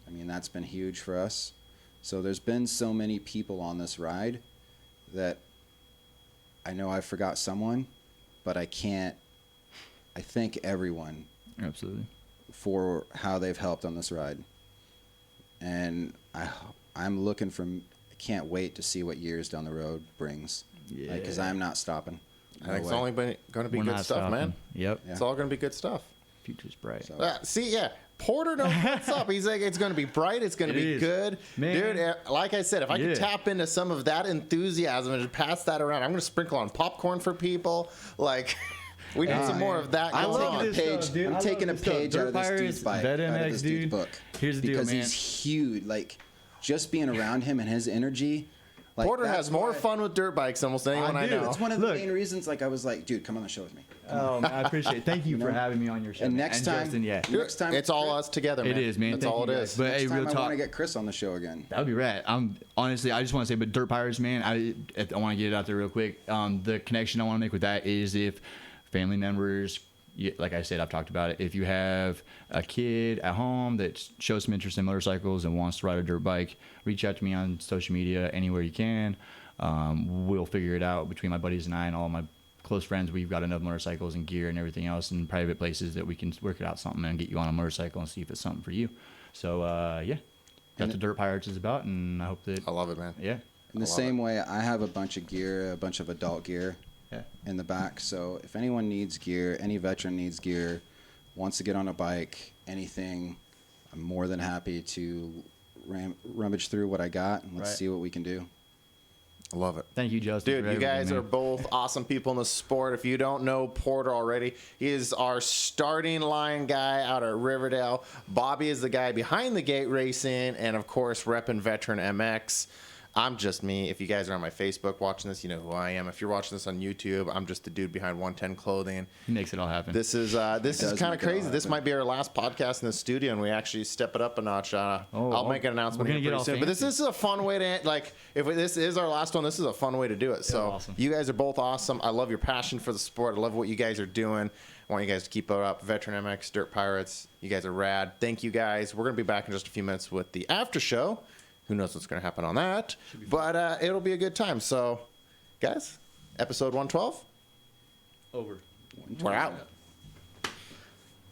I mean, that's been huge for us. So there's been so many people on this ride that I know I forgot someone, but I thank everyone. Absolutely. For how they've helped on this ride. And I'm looking for, I can't wait to see what years down the road brings. Yeah. Because I'm not stopping. I think it's only going to be good stuff, man. Yep. Yeah. It's all going to be good stuff. Future's bright. So, See, yeah. Porter knows what's up. He's like, it's going to be bright. It's going to be is. good. Man. Dude, like I said, if I could tap into some of that enthusiasm and just pass that around, I'm going to sprinkle on popcorn for people. Like, we need some more of that I'm going taking on. a page. I'm taking a page out of this dude's bike, out of this dude's book. Here's the deal, because man. he's huge. Like, just being around him and his energy. Like, Porter has more fun with dirt bikes than almost anyone I do. know. That's one of the main reasons. Like, I was like, dude, come on the show with me. Oh, man, I appreciate it. Thank you for having me on your show. And next time, Justin, next time, It's all us together, man. It is, man. That's Thank all it you is. guys. But next hey, time real I talk. want to get Chris on the show again. That would be rad. Honestly, I just want to say, but Dirt Pirates, man, I want to get it out there real quick. The connection I want to make with that is if family members, like I said, I've talked about it. If you have a kid at home that shows some interest in motorcycles and wants to ride a dirt bike, reach out to me on social media anywhere you can. We'll figure it out between my buddies and I and all my close friends. We've got enough motorcycles and gear and everything else in private places that we can work it out something and get you on a motorcycle and see if it's something for you. So yeah, that's what Dirt Pirates is about, and I hope that I love it, man. yeah. In the same way, I have a bunch of gear, a bunch of adult gear in the back. So if anyone needs gear, any veteran needs gear, wants to get on a bike, anything, I'm more than happy to rummage through what I got and let's see what we can do. I love it. Thank you, Justin. Dude, for you guys everything, are man. both awesome people in the sport. If you don't know Porter already, he is our starting line guy out at Riverdale. Bobbie is the guy behind the gate racing, and of course, repping Veteran MX. I'm just me. If you guys are on my Facebook watching this, you know who I am. If you're watching this on YouTube, I'm just the dude behind 110 Clothing. He makes it all happen. This is kind of crazy. This happen. might be our last podcast in the studio, and we actually step it up a notch. I'll make an announcement we're gonna here get pretty all soon. But this fancy. is a fun way to if this is our last one. This is a fun way to do it. So awesome. you guys are both awesome. I love your passion for the sport. I love what you guys are doing. I want you guys to keep it up. Veteran MX, Dirt Pirates. You guys are rad. Thank you guys. We're gonna be back in just a few minutes with the after show. Who knows what's going to happen on that? But it'll be a good time. So, guys, episode 112. Over. We're out.